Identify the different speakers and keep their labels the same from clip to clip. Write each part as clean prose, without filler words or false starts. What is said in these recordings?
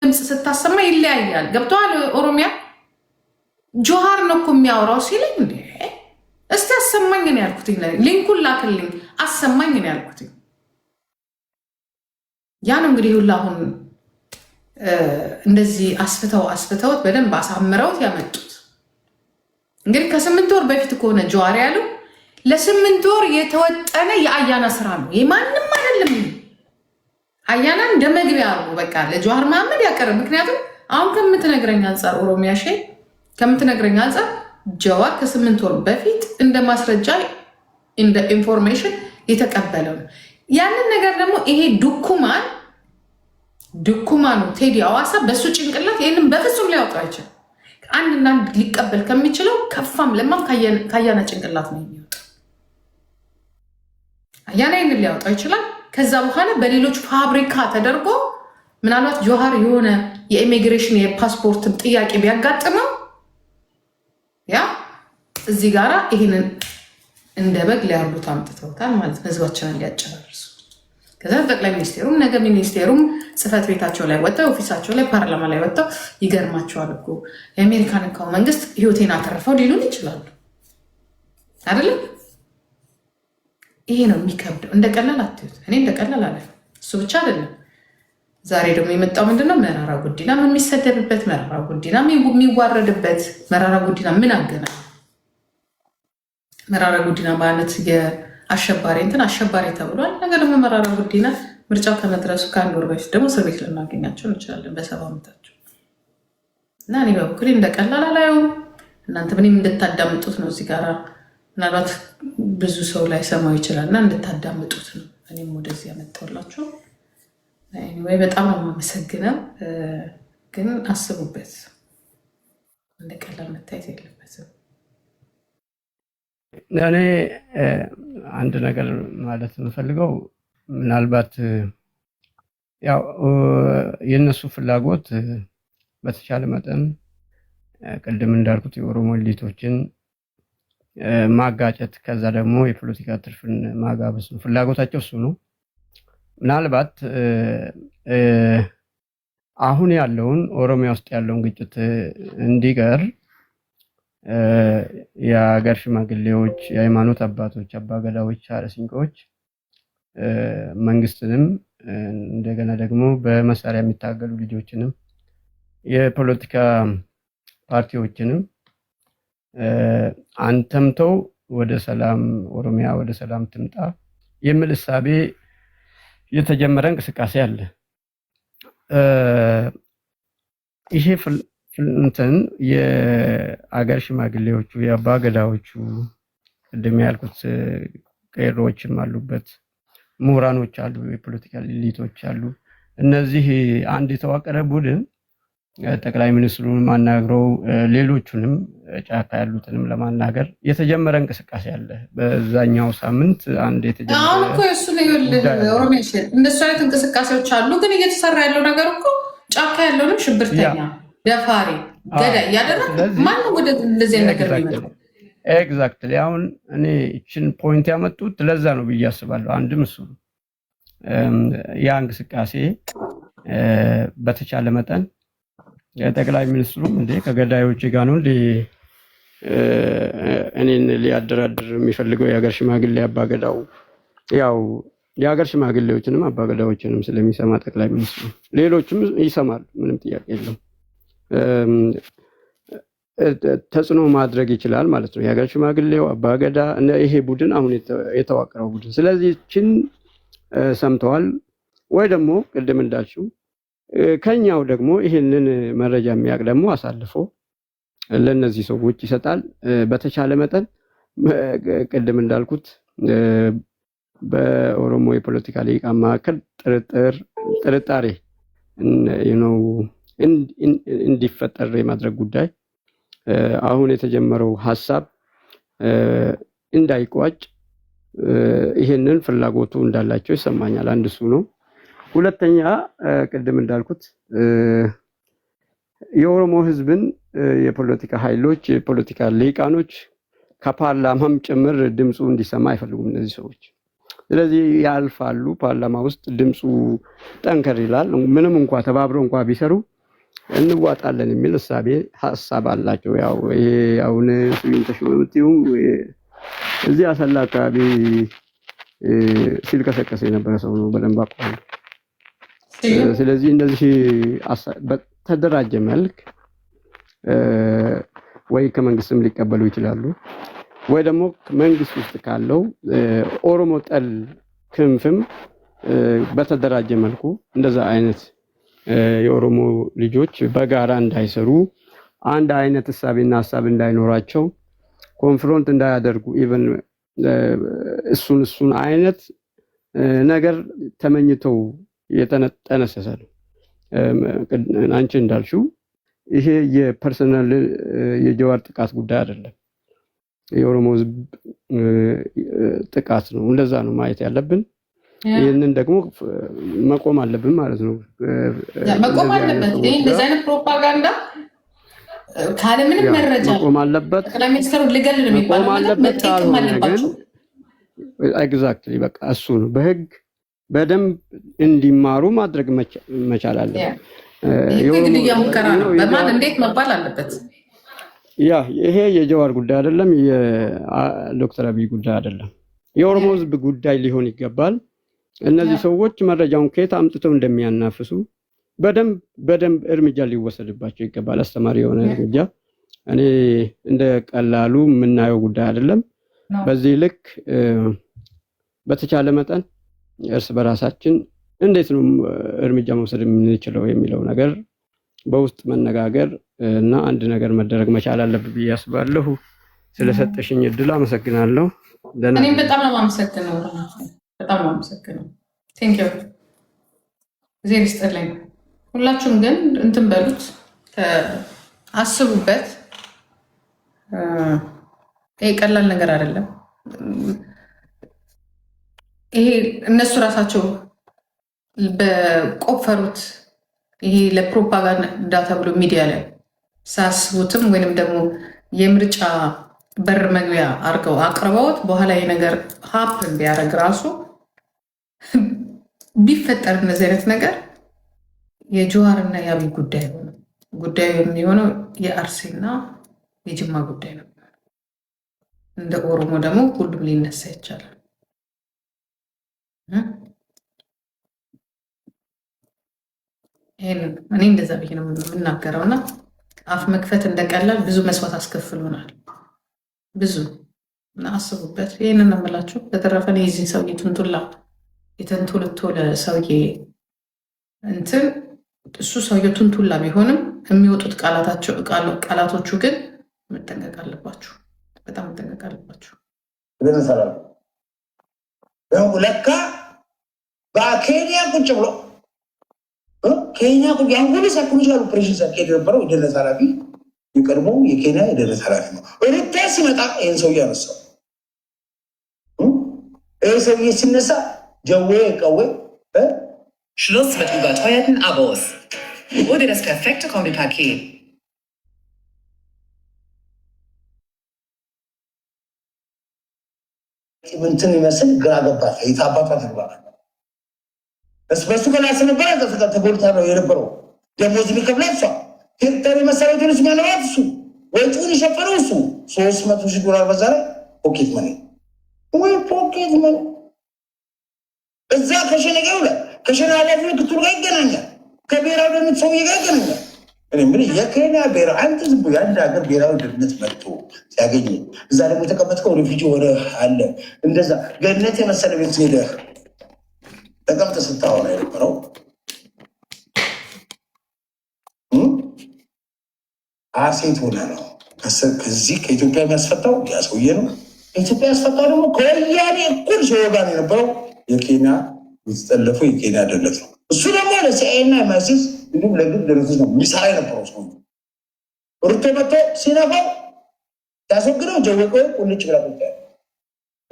Speaker 1: ድምጽ ስታሰማ ይለያያል ገብቷል ኦሮሚያ ጆሃር ነው እኮ የሚያወራው ሲለኝ እንዴ እስቲ አሰማኝ ነው ያልኩት ሊንኩን ላክልኝ አሰማኝ ነው ያልኩት ያ ነው እንግዲህ ሁሉ አሁን እንደዚህ አስፍተውት በደንብ አሳምረውት ያመጡት እንግዲህ ከ8 ወር በፊት ከሆነ ጆሃር ያለው ለ8 ወር የተወጠነ የአያና ስራ ነው የማንም አይደለም አያናን እንደመግቢያ ነው በቃ ለጆሃር መሐመድ ያቀርብ ምክንያቱም አሁን ከምትነግረኝ አንፃር ኦሮሚያ ሸይ ከምትነግረኝ አንፃር ጆሃር ከ8 ወር በፊት እንደ ማስረጃ እንደ ኢንፎርሜሽን የተቀበለው ያንን ነገር ደግሞ ይሄ ዱኩማኑ ቴዲ አዋሳ በሱ ጭንቅላት ይሄንን በፍጹም ሊያወጣው አይችልም አንድና አንድ ሊቀበል ከሚችለው ከፋም ለማም ካያና ጭንቅላት ነው የሚወጣው አያና ይሄንን ሊያወጣው ይችላል ከዛ በኋላ በሌሎች ፋብሪካ ተደርጎ ምናልባት ጆሃር የሆነ የኢሚግሬሽን የፓስፖርት ጥያቄ ቢያጋጥመው ያ እዚህ ጋራ ይሄንን እንደ በግ ሊያርዱት አምጥተውታል ማለት ህዝባችንን ሊያጨራርሱ ከዛ ጠቅላይ ሚኒስቴሩም ነገ ሚኒስቴሩም ጽህፈት ቤታቸው ላይ ወጣው ኦፊሳቸው ላይ ፓርላማ ላይ ወጣው ይገርማቸዋል እኮ የአሜሪካን መንግስት ህይወቴን አተረፈው ሊሉን ይችላሉ አይደለም ይሄ ነው የሚከብደው እንደቀላል አትዩት እኔ እንደቀላል አለ እሱ ብቻ አይደለም ዛሬ ደግሞ የመጣው ምንድነው መራራ ጉዲና ምን የሚሰደብበት መራራ ጉዲና የሚዋረድበት መራራ ጉዲና ምን አገና መራራ ጉዲና ማለት የአሸባሪ አሸባሪ ተብሏል ነገር ደግሞ መራራ ጉዲና ምርጫው ከመድረሱ ከአንድ ወር በፊት ደግሞ እስር ቤት ልናገኛቸው እንችላለን በ70 ዓመታቸው እና እኔ በበኩሌ እንደቀላል አላየውም እናንተ ምንም እንድታዳምጡት ነው እዚህ ጋር ምናልባት ብዙ ሰው ላይ ሰማው ይችላል እና እንድታዳምጡት ነው እኔም ወደዚህ ያመጣሁላችሁ ወይ በጣም ነው የማመሰግነው ግን አስቡበት እንደቀላል መታየት የለበትም
Speaker 2: እኔ አንድ ነገር ማለት የምፈልገው ምናልባት ያው የነሱ ፍላጎት በተቻለ መጠን ቅድም እንዳልኩት የኦሮሞ ኤሊቶችን ማጋጨት ከዛ ደግሞ የፖለቲካ ትርፍን ማጋበስ ነው ፍላጎታቸው እሱ ነው ምናልባት አሁን ያለውን ኦሮሚያ ውስጥ ያለውን ግጭት እንዲቀር የሀገር ሽማግሌዎች የሃይማኖት አባቶች አባገዳዎች አረሲንቆች መንግስትንም እንደገና ደግሞ በመሳሪያ የሚታገሉ ልጆችንም የፖለቲካ ፓርቲዎችንም አንተምተው ወደ ሰላም ኦሮሚያ ወደ ሰላም ትምጣ የሚል እሳቤ የተጀመረ እንቅስቃሴ አለ ይሄ እንትን የአገር ሽማግሌዎቹ የአባገዳዎቹ ቅድም ያልኩት ቀሮችም አሉበት ምሁራኖች አሉ የፖለቲካል ኤሊቶች አሉ እነዚህ አንድ የተዋቀረ ቡድን ጠቅላይ ሚኒስትሩን ማናገረው ሌሎቹንም ጫካ ያሉትንም ለማናገር የተጀመረ እንቅስቃሴ አለ በዛኛው ሳምንት አንድ የተጀመረ
Speaker 1: አሁን እኮ እሱ ነው ኦሮሚያ እንደሱ አይነት እንቅስቃሴዎች አሉ ግን እየተሰራ ያለው ነገር እኮ ጫካ ያለውንም ሽብርተኛ ደፋሪ ገዳይ ያደረገ ማን ወደ እንደዚህ ነገር ይመጣል
Speaker 2: ኤግዛክትሊ አሁን እኔ እቺን ፖይንት ያመጡት ለዛ ነው ብዬ አስባለሁ አንድም እሱ ያ እንቅስቃሴ በተቻለ መጠን የጠቅላይ ሚኒስትሩም እንደ ከገዳዮች ጋር ነው እኔን ሊያደራድር የሚፈልገው የሀገር ሽማግሌ አባገዳው ያው የሀገር ሽማግሌዎችንም አባገዳዎችንም ስለሚሰማ ጠቅላይ ሚኒስትሩ ሌሎችም ይሰማሉ ምንም ጥያቄ የለውም ተጽዕኖ ማድረግ ይችላል ማለት ነው የሀገር ሽማግሌው አባገዳ እና ይሄ ቡድን አሁን የተዋቀረው ቡድን ስለዚህ እቺን ሰምተዋል ወይ ደግሞ ቅድም እንዳልሽው ከኛው ደግሞ ይሄንን መረጃ የሚያቅ ደግሞ አሳልፎ ለነዚህ ሰዎች ይሰጣል በተቻለ መጠን ቅድም እንዳልኩት በኦሮሞ የፖለቲካ ሊቃን መካከል ጥርጣሬ እንዲፈጠር የማድረግ ጉዳይ አሁን የተጀመረው ሐሳብ እንዳይቋጭ ይሄንን ፍላጎቱ እንዳላቸው ይሰማኛል አንድ እሱ ነው ሁለተኛ ቅድም እንዳልኩት የኦሮሞ ህዝብን የፖለቲካ ኃይሎች የፖለቲካ ሊቃኖች ከፓርላማም ጭምር ድምፁ እንዲሰማ አይፈልጉም እነዚህ ሰዎች ስለዚህ ያልፋሉ ፓርላማ ውስጥ ድምፁ ጠንከር ይላል ምንም እንኳን ተባብረው እንኳን ቢሰሩ እንዋጣለን የሚል ሐሳብ አላቸው። ያው ይሄ አሁን ስዩም ተሾመምቲውም እዚህ አሰላ አካባቢ ሲልከሰከሰ የነበረ ሰው ነው በደንብ አውቀዋለሁ። ስለዚህ እንደዚህ በተደራጀ መልክ ወይ ከመንግስትም ሊቀበሉ ይችላሉ ወይ ደግሞ መንግስት ውስጥ ካለው ኦሮሞ ጠል ክንፍም በተደራጀ መልኩ እንደዛ አይነት የኦሮሞ ልጆች በጋራ እንዳይሰሩ አንድ አይነት ሐሳብና ሐሳብ እንዳይኖራቸው ኮንፍሮንት እንዳያደርጉ ኢቭን እሱን አይነት ነገር ተመኝተው የተነጠነሰሰ ነው። አንቺ እንዳልሽው ይሄ የፐርሰናል የጀዋር ጥቃት ጉዳይ አይደለም፣ የኦሮሞ ህዝብ ጥቃት ነው። እንደዛ ነው ማየት ያለብን። ይሄንን ደግሞ መቆም አለብን ማለት ነው።
Speaker 1: መቆም አለበት። ይሄ እንደዛ አይነት ፕሮፓጋንዳ ካለ ምንም መረጃ
Speaker 2: መቆም አለበት።
Speaker 1: ጠቅላይ ሚኒስትሩ ልገል ነው የሚባለው ነገር መጠቀም አለባቸው።
Speaker 2: ኤግዛክትሊ በቃ እሱ ነው በህግ በደንብ እንዲማሩ ማድረግ መቻል አለበት።
Speaker 1: የግድያ ሙከራ ነው በማን እንዴት መባል አለበት።
Speaker 2: ይሄ የጀዋር ጉዳይ አይደለም፣ የዶክተር አብይ ጉዳይ አይደለም፣ የኦሮሞ ህዝብ ጉዳይ ሊሆን ይገባል። እነዚህ ሰዎች መረጃውን ከየት አምጥተው እንደሚያናፍሱ በደንብ እርምጃ ሊወሰድባቸው ይገባል። አስተማሪ የሆነ እርምጃ። እኔ እንደ ቀላሉ የምናየው ጉዳይ አይደለም። በዚህ ልክ በተቻለ መጠን እርስ በራሳችን እንዴት ነው እርምጃ መውሰድ የምንችለው የሚለው ነገር በውስጥ መነጋገር እና አንድ ነገር መደረግ መቻል አለበት ብዬ አስባለሁ። ስለሰጠሽኝ እድል አመሰግናለሁ።
Speaker 1: እኔም በጣም ነው የማመሰግነው። በጣም ነው የማመሰግነው። ቴንክ ዩ ዜር ይስጥልኝ። ሁላችሁም ግን እንትን በሉት፣ አስቡበት። ይሄ ቀላል ነገር አይደለም። ይሄ እነሱ ራሳቸው በቆፈሩት ይሄ ለፕሮፓጋንዳ ተብሎ ሚዲያ ላይ ሳያስቡትም ወይንም ደግሞ የምርጫ በር መግቢያ አድርገው አቅርበውት በኋላ የነገር ሀፕን ቢያደርግ ራሱ ቢፈጠር እነዚህ አይነት ነገር የጀዋርና የአብይ ጉዳይ ሆነ ጉዳዩ የሚሆነው የአርሲና የጅማ ጉዳይ ነበር። እንደ ኦሮሞ ደግሞ ሁሉም ሊነሳ ይቻላል። ይሄን እኔ እንደዛ ብዬ ነው የምናገረው። እና አፍ መክፈት እንደቀላል ብዙ መስዋዕት አስከፍሎናል። ብዙ እና አስቡበት። ይህንን ነው የምላችሁ። በተረፈ የዚህ ሰውዬ ቱንቱላ የተንቶለቶለ ሰውዬ እንትን እሱ ሰውዬ ቱንቱላ ቢሆንም የሚወጡት ቃላቶቹ ግን መጠንቀቅ አለባችሁ። በጣም መጠንቀቅ አለባችሁ።
Speaker 3: ለካ በኬንያ ቁጭ ብሎ ኬንያ ቁጭ ያንጎል ሳይኮሎጂ ጋር ኦፕሬሽን ሳይካሄድ የነበረው የደህንነት ኃላፊ የቀድሞው የኬንያ የደህንነት ኃላፊ ነው። ሩታ ሲመጣ ይህን ሰውዬ አነሳው። ይህ ሰውዬ ሲነሳ ጀዌ ቀዌ
Speaker 4: Schluss mit überteuerten Abos. Wurde das perfekte Kombipaket.
Speaker 3: ምንትን ይመስል ግራ ገባት። የታባቷ ተግባር በሱ ከላስ ነበር ተጎድታ ነው የነበረው። ደሞዝ የሚከፍላት እሷ ሄክታር መሰረት ልጅ ማለት እሱ ወጪውን የሸፈነው እሱ $300,000 በዛ ላይ ፖኬት መኒ ወይ ፖኬት መኒ እዛ ከሸነገው ላይ ከሸና ኃላፊ ክትሉ ጋር ይገናኛል። ከብሔራዊ ደህንነት ሰውዬ ጋር ይገናኛል። እኔ ምን የኬንያ ብሔራዊ አንተ ዝም ብሎ አንድ ሀገር ብሔራዊ ደህንነት መጥቶ ሲያገኝ እዛ ደግሞ የተቀመጥከው ሪፊጂ ወደ አለ እንደዛ ገነት የመሰለ ቤት ሄደህ ተቀምጠህ ስታወራ የነበረው አሴት ሆነ ነው። ከዚህ ከኢትዮጵያ የሚያስፈታው ያ ሰውዬ ነው። ኢትዮጵያ ያስፈታው ደግሞ ከወያኔ እኩል ሰው ጋር የነበረው የኬንያ የተጠለፈው የኬንያ ደህንነት ነው። እሱ ደግሞ ለሲአይኤና ማሲስ እንዲሁም ለግል ድርጅት ነው ሚሳይ ነበረው ሰው ሩቶ መጥቶ ሲነፋው ያስወግደው ጀወቀ ቁልጭ ብላ ቁጣ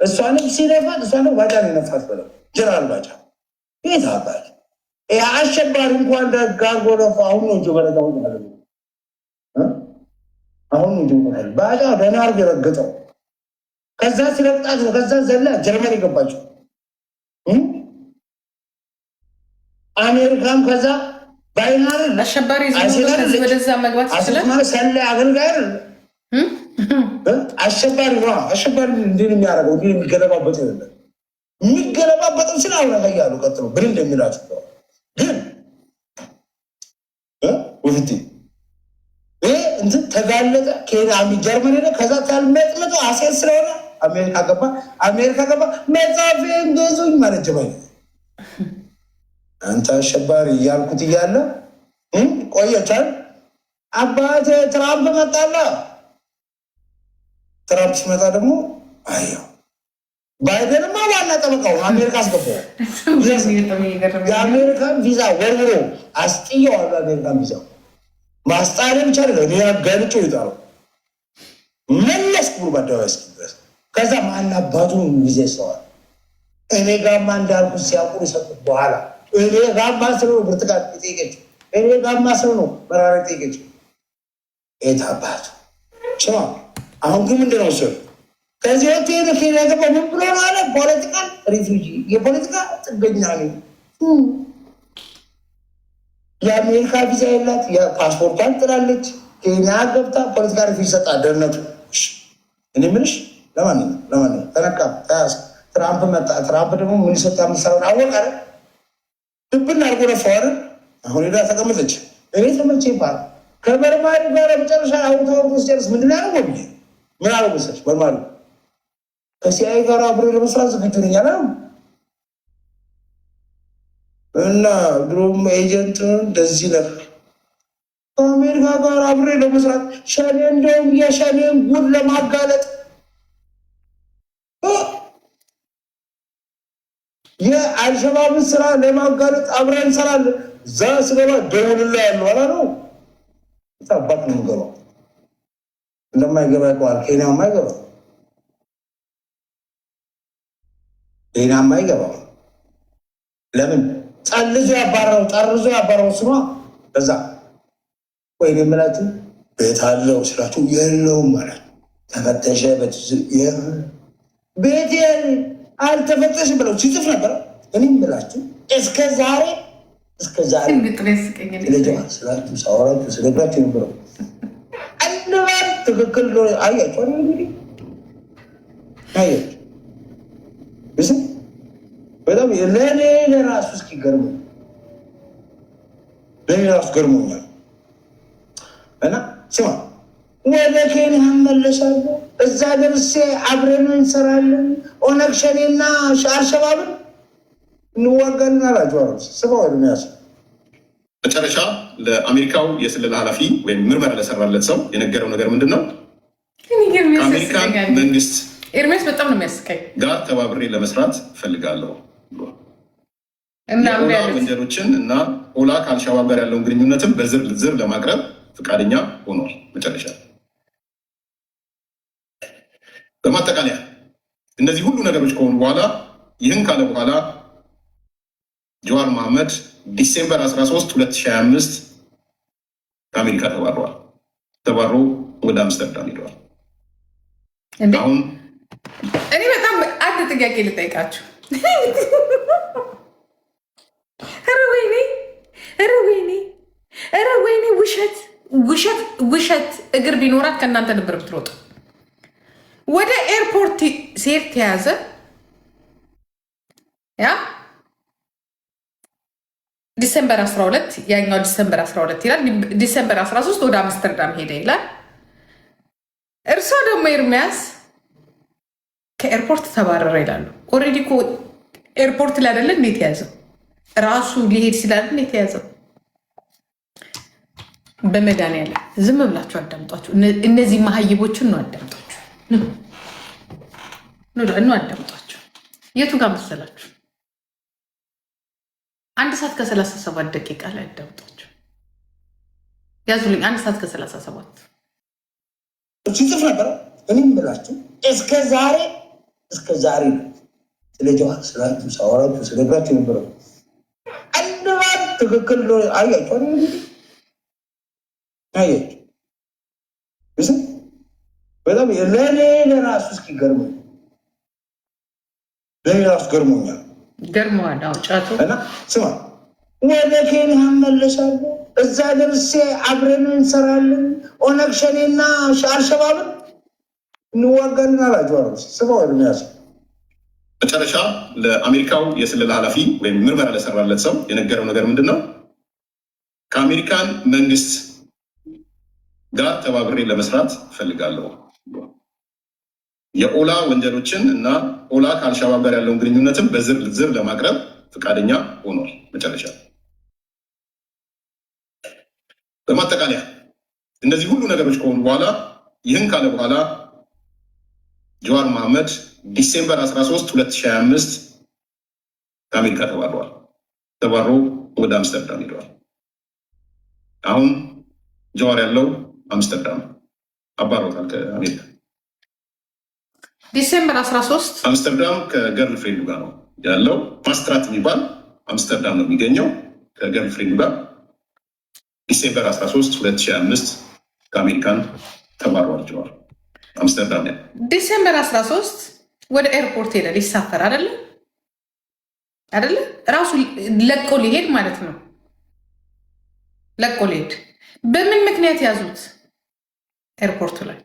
Speaker 3: እሷንም ሲነፋት እሷንም ባጫ ነው ነፋት ብለው ጀነራል ባጫ ቤት አባል አሸባሪ እንኳን ደጋጎ ነፋ። አሁን ነው ጀበረታው ማለት ነው። አሁን ነው ጀበረታው ባጫ ደናር ገረገጠው። ከዛ ሲለቅጣት ነው ከዛ ዘላ ጀርመን የገባችው አሜሪካን ከዛ ባይናር
Speaker 1: አሸባሪ ወደዛ መግባት ይችላል
Speaker 3: ማለት ሰላ አገልጋይ አሸባሪ ነው። አሸባሪ እንዴት የሚያደርገው እንዴት የሚገለባበጥ ይሆናል። የሚገለባበጥም ስለ አሁን ያሉ ቀጥሎ ብር እንደሚላችሁ ግን ወፍቲ እንትን ተጋለጠ ኬንያ ጀርመን ሄደ። ከዛ ካልመጥመጡ አሴት ስለሆነ አሜሪካ ገባ መጽሐፍ እንደዙኝ ማለት ጀመረ። አንተ አሸባሪ እያልኩት እያለ ቆየቻል። አባቴ ትራምፕ መጣላ። ትራምፕ ሲመጣ ደግሞ አየው ባይደንማ ዋና ጠበቃው አሜሪካ አስገባው። የአሜሪካን ቪዛ ወርውሮ አስጥየዋል። አሜሪካን ቪዛ ማስጣሪያ ብቻ አይደለም ያጋልጮ ይጣሉ መለስ ብሎ በአደባባይ እስኪደርስ ከዛ ማን አባቱን ጊዜ ሰዋል። እኔ ጋማ እንዳልኩ ሲያውቁ ይሰጡት በኋላ እኔ ጋማ ስለው ብርቱካን ጠይቀችው። እኔ ጋማ ስለው ነው መራራ ጠይቀችው። ኤታባቱ ስማ አሁን ግን ምንድን ነው እሱ ከዚህ ወጥቶ ኬንያ ገባ። ምን ብሎ ነው አለ? ፖለቲካል ሪፊውጂ የፖለቲካ ጥገኛ ነኝ። የአሜሪካ ቪዛ የላት የፓስፖርቷን ጥላለች። ኬንያ ገብታ ፖለቲካ ሪፊውጂ ሰጣ ደህንነቱ። እኔ ምንሽ ለማንኛውም ተነቃ ተያዝ። ትራምፕ መጣ። ትራምፕ ደግሞ ምን ሰጣ ምሳውን አወቀ። ድብና አድርጎ ነፋዋል። አሁን ሄዳ ተቀመጠች። እኔ ተመቼ ይባል ከመርማሪ ጋር መጨረሻ አውታው ሲጨርስ ምንድን ነው ያለው? ምን አለው መሰለሽ መርማሪ ከሲአይኤ ጋር አብሮ ለመስራት ዝግጁ ነኝ አለ እና ድሮም ኤጀንት እንደዚህ ነበር ከአሜሪካ ጋር አብሬ ለመስራት ሸኔ እንደውም የሸኔን ጉድ ለማጋለጥ የአልሸባብን ስራ ለማጋለጥ አብረን እንሰራለን። እዛ ስገባ ደውልላ ያለው አላ ነው ታባት ነው ገባው እንደማይገባ ይቀዋል። ኬንያ ማይገባ ኬንያ ማይገባ ለምን ጠርዞ ያባረው ስማ በዛ ወይ የምላችሁ ቤት አለው ስላችሁ የለውም ማለት ተፈተሸ ቤት አልተፈተሽም ብለው ሲጽፍ ነበር። እኔ የምላችሁ እስከ ዛሬ ስላችሁ ሳወራችሁ ስለግራችሁ ነበረው አንባር ትክክል ነው። አያችሁ እንግዲህ አያችሁ ብስ በጣም ለራሱ እስኪገርሙ ለራሱ ገርሞኛል። እና ስማ ወደ ኬንያ እመለሳለሁ። እዛ ደርሴ አብረን እንሰራለን። ኦነግ ሸኔና አልሸባብን እንዋጋለን አላቸው። ስማ ወደሚያስ
Speaker 5: መጨረሻ ለአሜሪካው የስለላ ኃላፊ ወይም ምርመራ ለሰራለት ሰው የነገረው ነገር ምንድን ነው? ከአሜሪካን መንግስት
Speaker 1: ኤርሜስ በጣም ነው የሚያስቀኝ
Speaker 5: ጋር ተባብሬ ለመስራት እፈልጋለሁ
Speaker 1: እና
Speaker 5: ወንጀሎችን እና ኦላ ከአልሸባብ ጋር ያለውን ግንኙነትም በዝርዝር ለማቅረብ ፈቃደኛ ሆኗል። መጨረሻ በማጠቃለያ እነዚህ ሁሉ ነገሮች ከሆኑ በኋላ ይህን ካለ በኋላ ጀዋር መሐመድ ዲሴምበር 13 2025 ከአሜሪካ ተባረዋል። ተባሮ ወደ አምስተርዳም ሄደዋል። አሁን
Speaker 1: እኔ በጣም አንድ ጥያቄ ልጠይቃችሁ። ኧረ ወይኔ ውሸት እግር ቢኖራት ከእናንተ ነበር ብትሮጡ። ወደ ኤርፖርት ሲሄድ ተያዘ። ያ ዲሰምበር 12 ያኛው ዲሰምበር 12 ይላል። ዲሰምበር 13 ወደ አምስተርዳም ሄደ ይላል። እርሶ ደግሞ ኤርሚያስ ከኤርፖርት ተባረረ ይላሉ። ኦልሬዲ እኮ ኤርፖርት ላይ አይደለ እንዴት ያዘው? ራሱ ሊሄድ ሲላል እንዴት ያዘው? በመድኃኒዓለም ዝም ብላችሁ አዳምጧቸው። እነዚህ መሀይቦችን ነው አዳምጧቸው፣ አዳምጧቸው። የቱ ጋር መሰላችሁ? 1 ሰዓት ከ37 ደቂቃ ላይ አዳምጧቸው። ያዙልኝ 1 ሰዓት ከ37
Speaker 3: ሲጽፍ ነበር። እኔ የምላችሁ እስከ ዛሬ ነው ስለ ጀዋር ስላችሁ ሳወራችሁ ስለግራችሁ ነበረው አንባር ትክክል ነው። አያችሁ እንግዲህ አያችሁ ብስ በጣም ለራሱ እስኪገርመኝ ለራሱ ገርሞኛል።
Speaker 1: ጫቱ
Speaker 3: እና ስማ ወደ ኬንያ እመለሳለሁ። እዛ ደርሴ አብረን እንሰራለን። ኦነግ ሸኔና አልሸባብን እንዋጋለን አላቸው። ስበው የሚያስ
Speaker 5: መጨረሻ ለአሜሪካው የስለላ ኃላፊ ወይም ምርመራ ለሰራለት ሰው የነገረው ነገር ምንድን ነው? ከአሜሪካን መንግስት ጋር ተባብሬ ለመስራት እፈልጋለሁ። የኦላ ወንጀሎችን እና ኦላ ከአልሻባብ ጋር ያለውን ግንኙነትም በዝርዝር ለማቅረብ ፈቃደኛ ሆኗል። መጨረሻ በማጠቃለያ እነዚህ ሁሉ ነገሮች ከሆኑ በኋላ ይህን ካለ በኋላ ጀዋር መሐመድ ዲሴምበር 13 2025 ከአሜሪካ ተባረዋል። ተባሮ ወደ አምስተርዳም ሄደዋል። አሁን ጀዋር ያለው አምስተርዳም አባሮታል ከአሜሪካ።
Speaker 1: ዲሴምበር 13
Speaker 5: አምስተርዳም ከገርል ፍሬንዱ ጋር ነው ያለው። ማስትራት የሚባል አምስተርዳም ነው የሚገኘው ከገርል ፍሬንዱ ጋር። ዲሴምበር 13 2025 ከአሜሪካን ተባሯል ጀዋር አምስተርዳም።
Speaker 1: ዲሴምበር 13 ወደ ኤርፖርት ሄደ ሊሳፈር አይደለ ራሱ ለቆ ሊሄድ ማለት ነው። ለቆ ሊሄድ በምን ምክንያት ያዙት? ኤርፖርቱ ላይ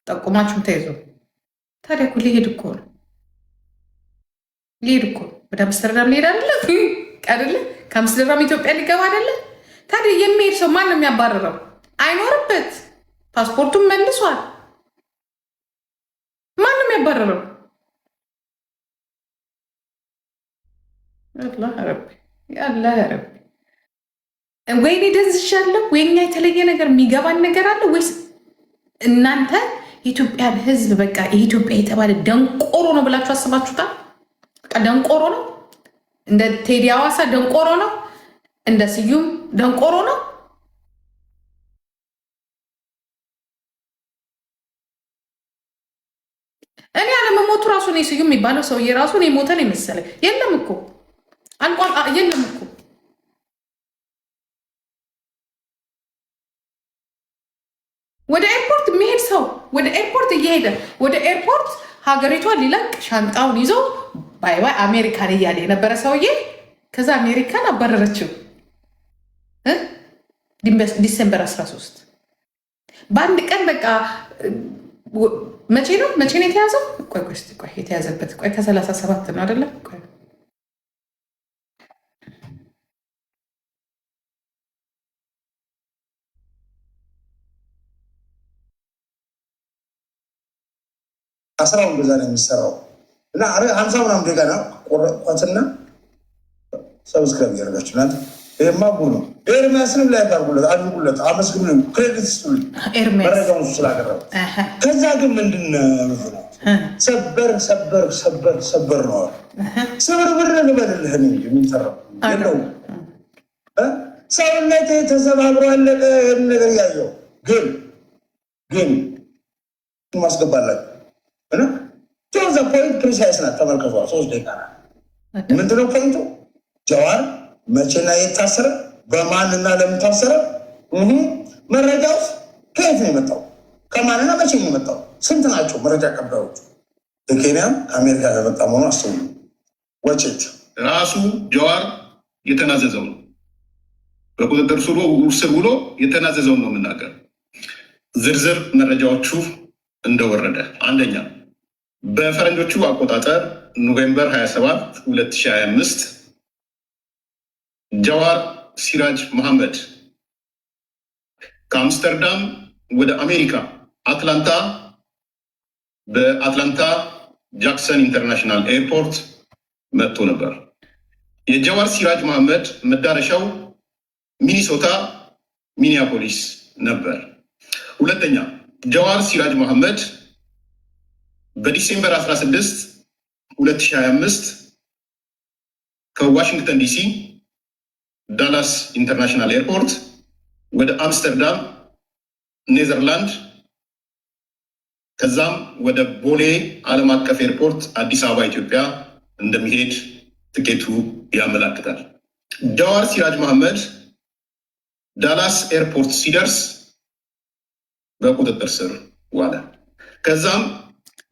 Speaker 1: ጠቁማችሁም ተይዞ። ታዲያ እኮ ሊሄድ እኮ ነው። ወደ አምስተርዳም ሊሄድ አይደለ? ከአምስተርዳም ኢትዮጵያ ሊገባ አይደለ? ታዲያ የሚሄድ ሰው ማን ነው የሚያባረረው? አይኖርበት። ፓስፖርቱን መልሷል። ማን ነው የሚያባረረው? ያላ ረቢ ወይኔ ደንዝሻለሁ። ወይኛ የተለየ ነገር የሚገባን ነገር አለ ወይስ እናንተ የኢትዮጵያን ሕዝብ በቃ የኢትዮጵያ የተባለ ደንቆሮ ነው ብላችሁ አስባችሁታል? በቃ ደንቆሮ ነው። እንደ ቴዲ አዋሳ ደንቆሮ ነው። እንደ ስዩም ደንቆሮ ነው። እኔ አለመሞቱ ራሱ ነው ስዩም የሚባለው ሰውዬ ራሱ ነው የሞተን የመሰለኝ። የለም እኮ አልቋል። የለም እኮ ወደ ኤርፖርት የሚሄድ ሰው ወደ ኤርፖርት እየሄደ ወደ ኤርፖርት ሀገሪቷን ሊለቅ ሻንጣውን ይዞ ባይ ባይ አሜሪካን እያለ የነበረ ሰውዬ ከዛ አሜሪካን አባረረችው። ዲሴምበር 13 በአንድ ቀን በቃ መቼ ነው የተያዘው? ቆይ የተያዘበት ከ37 ነው አይደለም?
Speaker 3: አስራውን በዛ ነው የሚሰራው እና 50 ምናምን ደቂቃ ነው ቆረጥኳትና ሰብስክራይብ ያደርጋችሁ ናት። ይሄማ ነው ኤርሚያስንም ላይ አድርጉለት፣ አመስግኑ፣ ክሬዲት ስጡልኝ መረጃውን ስላቀረበ። ከዛ ግን ምንድን ነው ሰበር ነው ስብርብር ልበልልህ እንጂ የሚሰራው የለውም። ሰውነቴ ተሰባብሮ አለቀ። ይህን ነገር እያየው ግን ማስገባላችሁ ዘ ፖይንት ፕሪሳይስ ናት። ተመልከቷ። 3 ደቂቃ ናት። ምንድነው ፖይንቱ? ጀዋር መቼና የታሰረ በማንና ለምን ታሰረ? መረጃው ከየት ነው የመጣው? ከማንና መቼ ነው የመጣው? ስንት ናቸው መረጃ ቀባዮቹ? ከኬንያም ከአሜሪካ ለመጣ መሆኑ አስተውሉ። ወጭት
Speaker 5: ራሱ ጀዋር የተናዘዘው ነው። በቁጥጥር ስር ውሎ የተናዘዘውን ነው የምናገር። ዝርዝር መረጃዎቹ እንደወረደ አንደኛ በፈረንጆቹ አቆጣጠር ኖቬምበር 27 2025 ጀዋር ሲራጅ መሐመድ ከአምስተርዳም ወደ አሜሪካ በአትላንታ ጃክሰን ኢንተርናሽናል ኤርፖርት መጥቶ ነበር። የጀዋር ሲራጅ መሐመድ መዳረሻው ሚኒሶታ ሚኒያፖሊስ ነበር። ሁለተኛ ጀዋር ሲራጅ መሐመድ በዲሴምበር 16 2025 ከዋሽንግተን ዲሲ ዳላስ ኢንተርናሽናል ኤርፖርት ወደ አምስተርዳም ኔዘርላንድ ከዛም ወደ ቦሌ ዓለም አቀፍ ኤርፖርት አዲስ አበባ ኢትዮጵያ እንደሚሄድ ትኬቱ ያመላክታል። ጀዋር ሲራጅ መሐመድ ዳላስ ኤርፖርት ሲደርስ በቁጥጥር ስር ዋለ። ከዛም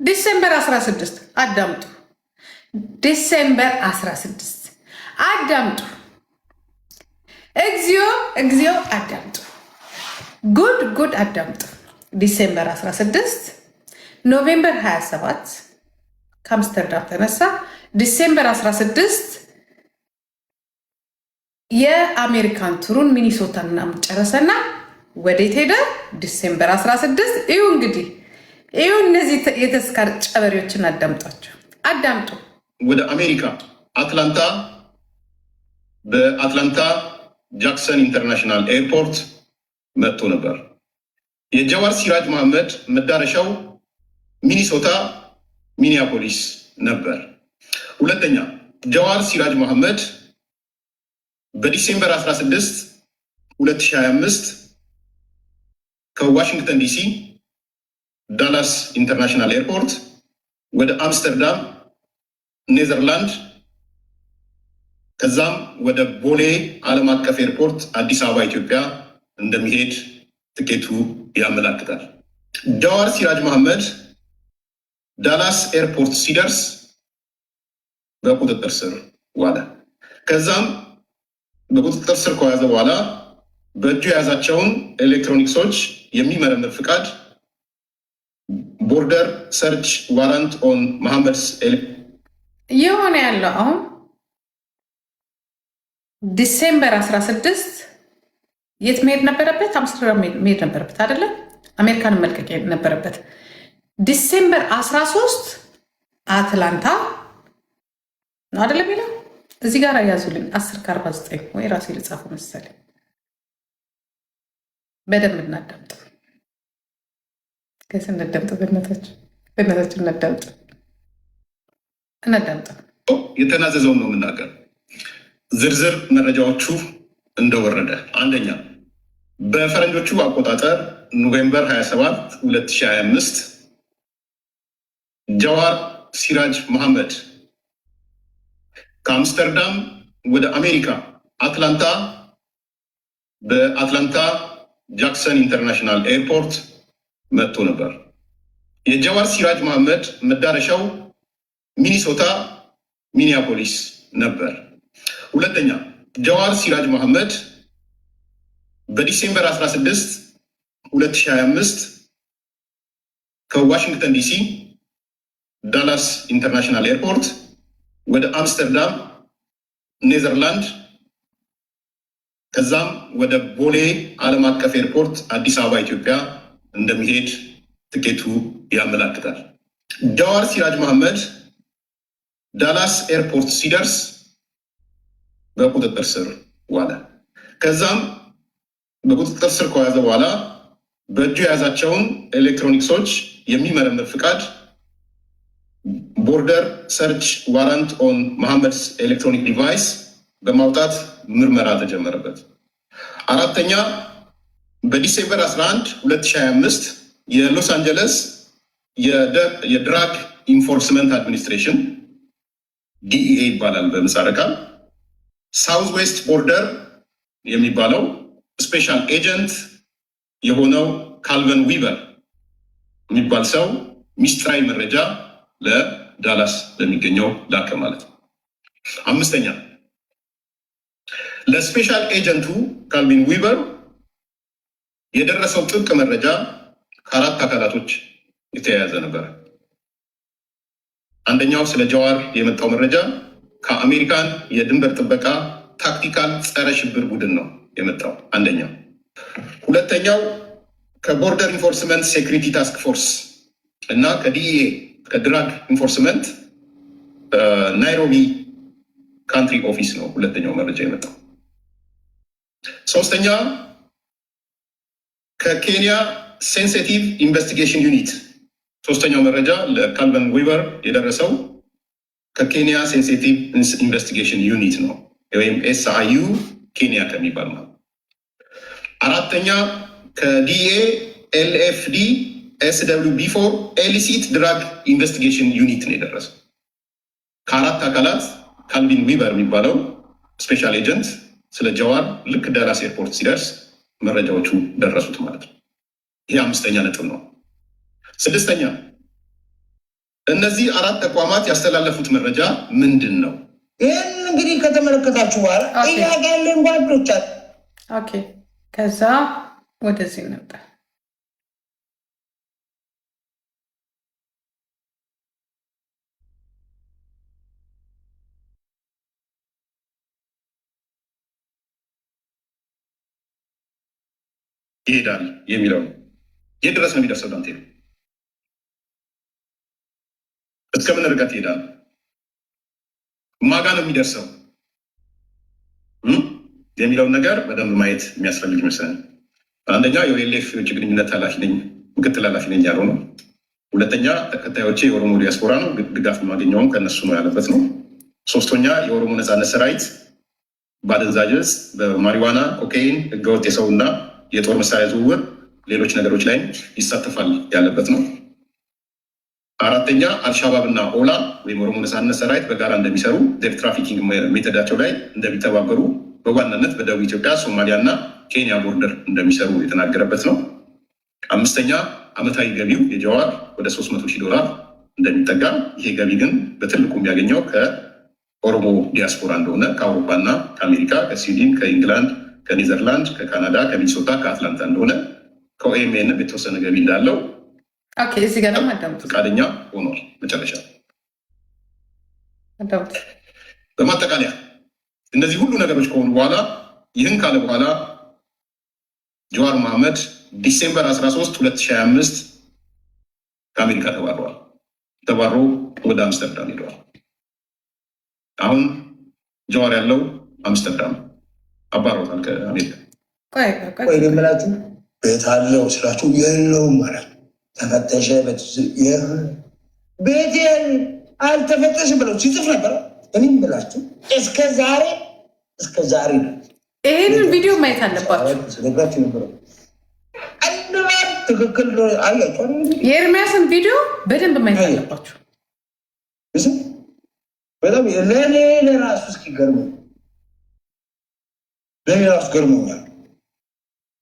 Speaker 1: ዲሴምበር 16 አዳምጡ። ዲሴምበር 16 አዳምጡ። እግዚኦ አዳምጡ። ጉድ አዳምጡ። ዲሴምበር 16 ኖቬምበር 27 ከአምስተርዳም ተነሳ። ዲሴምበር 16 የአሜሪካን ቱሩን ሚኒሶታን ምናምን ጨረሰና ወዴት ሄደ? ዲሴምበር 16 እዩ እንግዲህ እዩ። እነዚህ የተስካር ጨበሬዎችን አዳምጡ።
Speaker 5: ወደ አሜሪካ አትላንታ፣ በአትላንታ ጃክሰን ኢንተርናሽናል ኤርፖርት መጥቶ ነበር። የጀዋር ሲራጅ መሐመድ መዳረሻው ሚኒሶታ ሚኒያፖሊስ ነበር። ሁለተኛ ጀዋር ሲራጅ መሐመድ በዲሴምበር 16 2025 ከዋሽንግተን ዲሲ ዳላስ ኢንተርናሽናል ኤርፖርት ወደ አምስተርዳም ኔዘርላንድ ከዛም ወደ ቦሌ ዓለም አቀፍ ኤርፖርት አዲስ አበባ ኢትዮጵያ እንደሚሄድ ትኬቱ ያመላክታል። ጀዋር ሲራጅ መሐመድ ዳላስ ኤርፖርት ሲደርስ በቁጥጥር ስር ዋለ። ከዛም በቁጥጥር ስር ከያዘ በኋላ በእጁ የያዛቸውን ኤሌክትሮኒክሶች የሚመረምር ፍቃድ ቦርደር ሰርች ዋራንት ኦን መሐመድስ
Speaker 1: የሆነ ያለው አሁን ዲሴምበር 16 የት መሄድ ነበረበት? አምስተርዳም መሄድ ነበረበት አይደለ? አሜሪካንን መልቀቅ ነበረበት። ዲሴምበር 13 አትላንታ ነው አይደለ የሚለው እዚህ ጋር ያዙልኝ 10:49 ወይ ራሴ ልጻፈው መሰለኝ። በደንብ እናዳምጥ ከስ እንደምጥ በእናታችን እናዳምጥ።
Speaker 5: የተናዘዘውን ነው የምናገር። ዝርዝር መረጃዎቹ እንደወረደ አንደኛ በፈረንጆቹ አቆጣጠር ኖቬምበር 27 2025 ጀዋር ሲራጅ መሐመድ ከአምስተርዳም ወደ አሜሪካ አትላንታ በአትላንታ ጃክሰን ኢንተርናሽናል ኤርፖርት መጥቶ ነበር። የጀዋር ሲራጅ መሐመድ መዳረሻው ሚኒሶታ ሚኒያፖሊስ ነበር። ሁለተኛ ጀዋር ሲራጅ መሐመድ በዲሴምበር 16 2025 ከዋሽንግተን ዲሲ ዳላስ ኢንተርናሽናል ኤርፖርት ወደ አምስተርዳም ኔዘርላንድ ከዛም ወደ ቦሌ ዓለም አቀፍ ኤርፖርት አዲስ አበባ ኢትዮጵያ እንደሚሄድ ትኬቱ ያመላክታል። ጀዋር ሲራጅ መሐመድ ዳላስ ኤርፖርት ሲደርስ በቁጥጥር ስር ዋለ። ከዛም በቁጥጥር ስር ከያዘ በኋላ በእጁ የያዛቸውን ኤሌክትሮኒክሶች የሚመረምር ፍቃድ ቦርደር ሰርች ዋራንት ኦን መሐመድስ ኤሌክትሮኒክ ዲቫይስ በማውጣት ምርመራ ተጀመረበት። አራተኛ በዲሴምበር 11 2025 የሎስ አንጀለስ የድራግ ኢንፎርስመንት አድሚኒስትሬሽን ዲኢኤ ይባላል በምህጻረ ቃል ሳውዝ ዌስት ቦርደር የሚባለው ስፔሻል ኤጀንት የሆነው ካልቨን ዊቨር የሚባል ሰው ሚስጥራዊ መረጃ ለዳላስ ለሚገኘው ላከ ማለት ነው። አምስተኛ ለስፔሻል ኤጀንቱ ካልቪን ዊቨር የደረሰው ጥብቅ መረጃ ከአራት አካላቶች የተያያዘ ነበር። አንደኛው ስለ ጀዋር የመጣው መረጃ ከአሜሪካን የድንበር ጥበቃ ታክቲካል ጸረ ሽብር ቡድን ነው የመጣው አንደኛው። ሁለተኛው ከቦርደር ኢንፎርስመንት ሴኩሪቲ ታስክ ፎርስ እና ከዲኢኤ ከድራግ ኢንፎርስመንት ናይሮቢ ካንትሪ ኦፊስ ነው ሁለተኛው መረጃ የመጣው። ሶስተኛ ከኬንያ ሴንሲቲቭ ኢንቨስቲጌሽን ዩኒት ሶስተኛው መረጃ ለካልቨን ዊቨር የደረሰው ከኬንያ ሴንሲቲቭ ኢንቨስቲጌሽን ዩኒት ነው ወይም ኤስአይዩ ኬንያ ከሚባል ነው። አራተኛ ከዲኤ ኤልኤፍዲ ኤስደብሊው ቢ4 ኤሊሲት ድራግ ኢንቨስቲጌሽን ዩኒት ነው የደረሰው። ከአራት አካላት ካልቪን ዊቨር የሚባለው ስፔሻል ኤጀንት ስለ ጀዋር ልክ ዳላስ ኤርፖርት ሲደርስ መረጃዎቹ ደረሱት ማለት ነው። ይህ አምስተኛ ነጥብ ነው። ስድስተኛ እነዚህ አራት ተቋማት ያስተላለፉት መረጃ ምንድን ነው?
Speaker 3: ይህን እንግዲህ ከተመለከታችሁ በኋላ ጥያቄ ያለን ጓዶች
Speaker 1: ኦኬ ከዛ ወደዚህ ነበር
Speaker 5: ይሄዳል የሚለው የት ድረስ ነው የሚደርሰው? ዳንቴ እስከምን ርቀት ይሄዳል? ማጋ ነው የሚደርሰው የሚለውን ነገር በደንብ ማየት የሚያስፈልግ ይመስላል። አንደኛ የኦኤልኤፍ የውጭ ግንኙነት ኃላፊ ነኝ ምክትል ኃላፊ ነኝ ያለው ነው። ሁለተኛ ተከታዮቼ የኦሮሞ ዲያስፖራ ነው፣ ድጋፍ የማገኘውም ከእነሱ ነው ያለበት ነው። ሶስተኛ የኦሮሞ ነፃነት ሰራዊት በአደንዛዥ ዕፅ፣ በማሪዋና፣ ኮካይን፣ ህገወጥ የሰውና የጦር መሳሪያ ዝውውር፣ ሌሎች ነገሮች ላይም ይሳተፋል ያለበት ነው። አራተኛ አልሻባብ እና ኦላ ወይም ኦሮሞ ነፃነት ሰራዊት በጋራ እንደሚሰሩ ዴር ትራፊኪንግ ሜቶዳቸው ላይ እንደሚተባበሩ በዋናነት በደቡብ ኢትዮጵያ፣ ሶማሊያ እና ኬንያ ቦርደር እንደሚሰሩ የተናገረበት ነው። አምስተኛ አመታዊ ገቢው የጀዋር ወደ 300,000 ዶላር እንደሚጠጋ፣ ይሄ ገቢ ግን በትልቁ የሚያገኘው ከኦሮሞ ዲያስፖራ እንደሆነ ከአውሮፓና ከአሜሪካ፣ ከስዊድን፣ ከኢንግላንድ፣ ከኔዘርላንድ፣ ከካናዳ፣ ከሚኒሶታ፣ ከአትላንታ እንደሆነ ከኦኤምኤንም የተወሰነ ገቢ እንዳለው
Speaker 1: እዚህ ጋር
Speaker 5: ፈቃደኛ ሆኗል። መጨረሻ በማጠቃለያ እነዚህ ሁሉ ነገሮች ከሆኑ በኋላ ይህን ካለ በኋላ ጀዋር መሐመድ ዲሴምበር 13 2025 ከአሜሪካ ተባረዋል። ተባሮ ወደ አምስተርዳም ሄደዋል። አሁን ጀዋር ያለው አምስተርዳም አባሮታል ከአሜሪካ።
Speaker 3: ቆይ ልምላችሁ ቤት አለው ስላችሁ የለውም ማለት ተፈተሸ ቤት አልተፈተሽም ብለው ሲጽፍ ነበር። እኔም ብላችሁ እስከ ዛሬ ነው።
Speaker 1: ይህንን ቪዲዮ ማየት አለባችሁ።
Speaker 3: ስለጋችሁ ነበረ ትክክል አያችሁ።
Speaker 1: የኤርሚያስን ቪዲዮ በደንብ ማየት አለባችሁ።
Speaker 3: በጣም ለእኔ ለራሱ እስኪገርሙ ለእኔ ራሱ ገርሞኛል።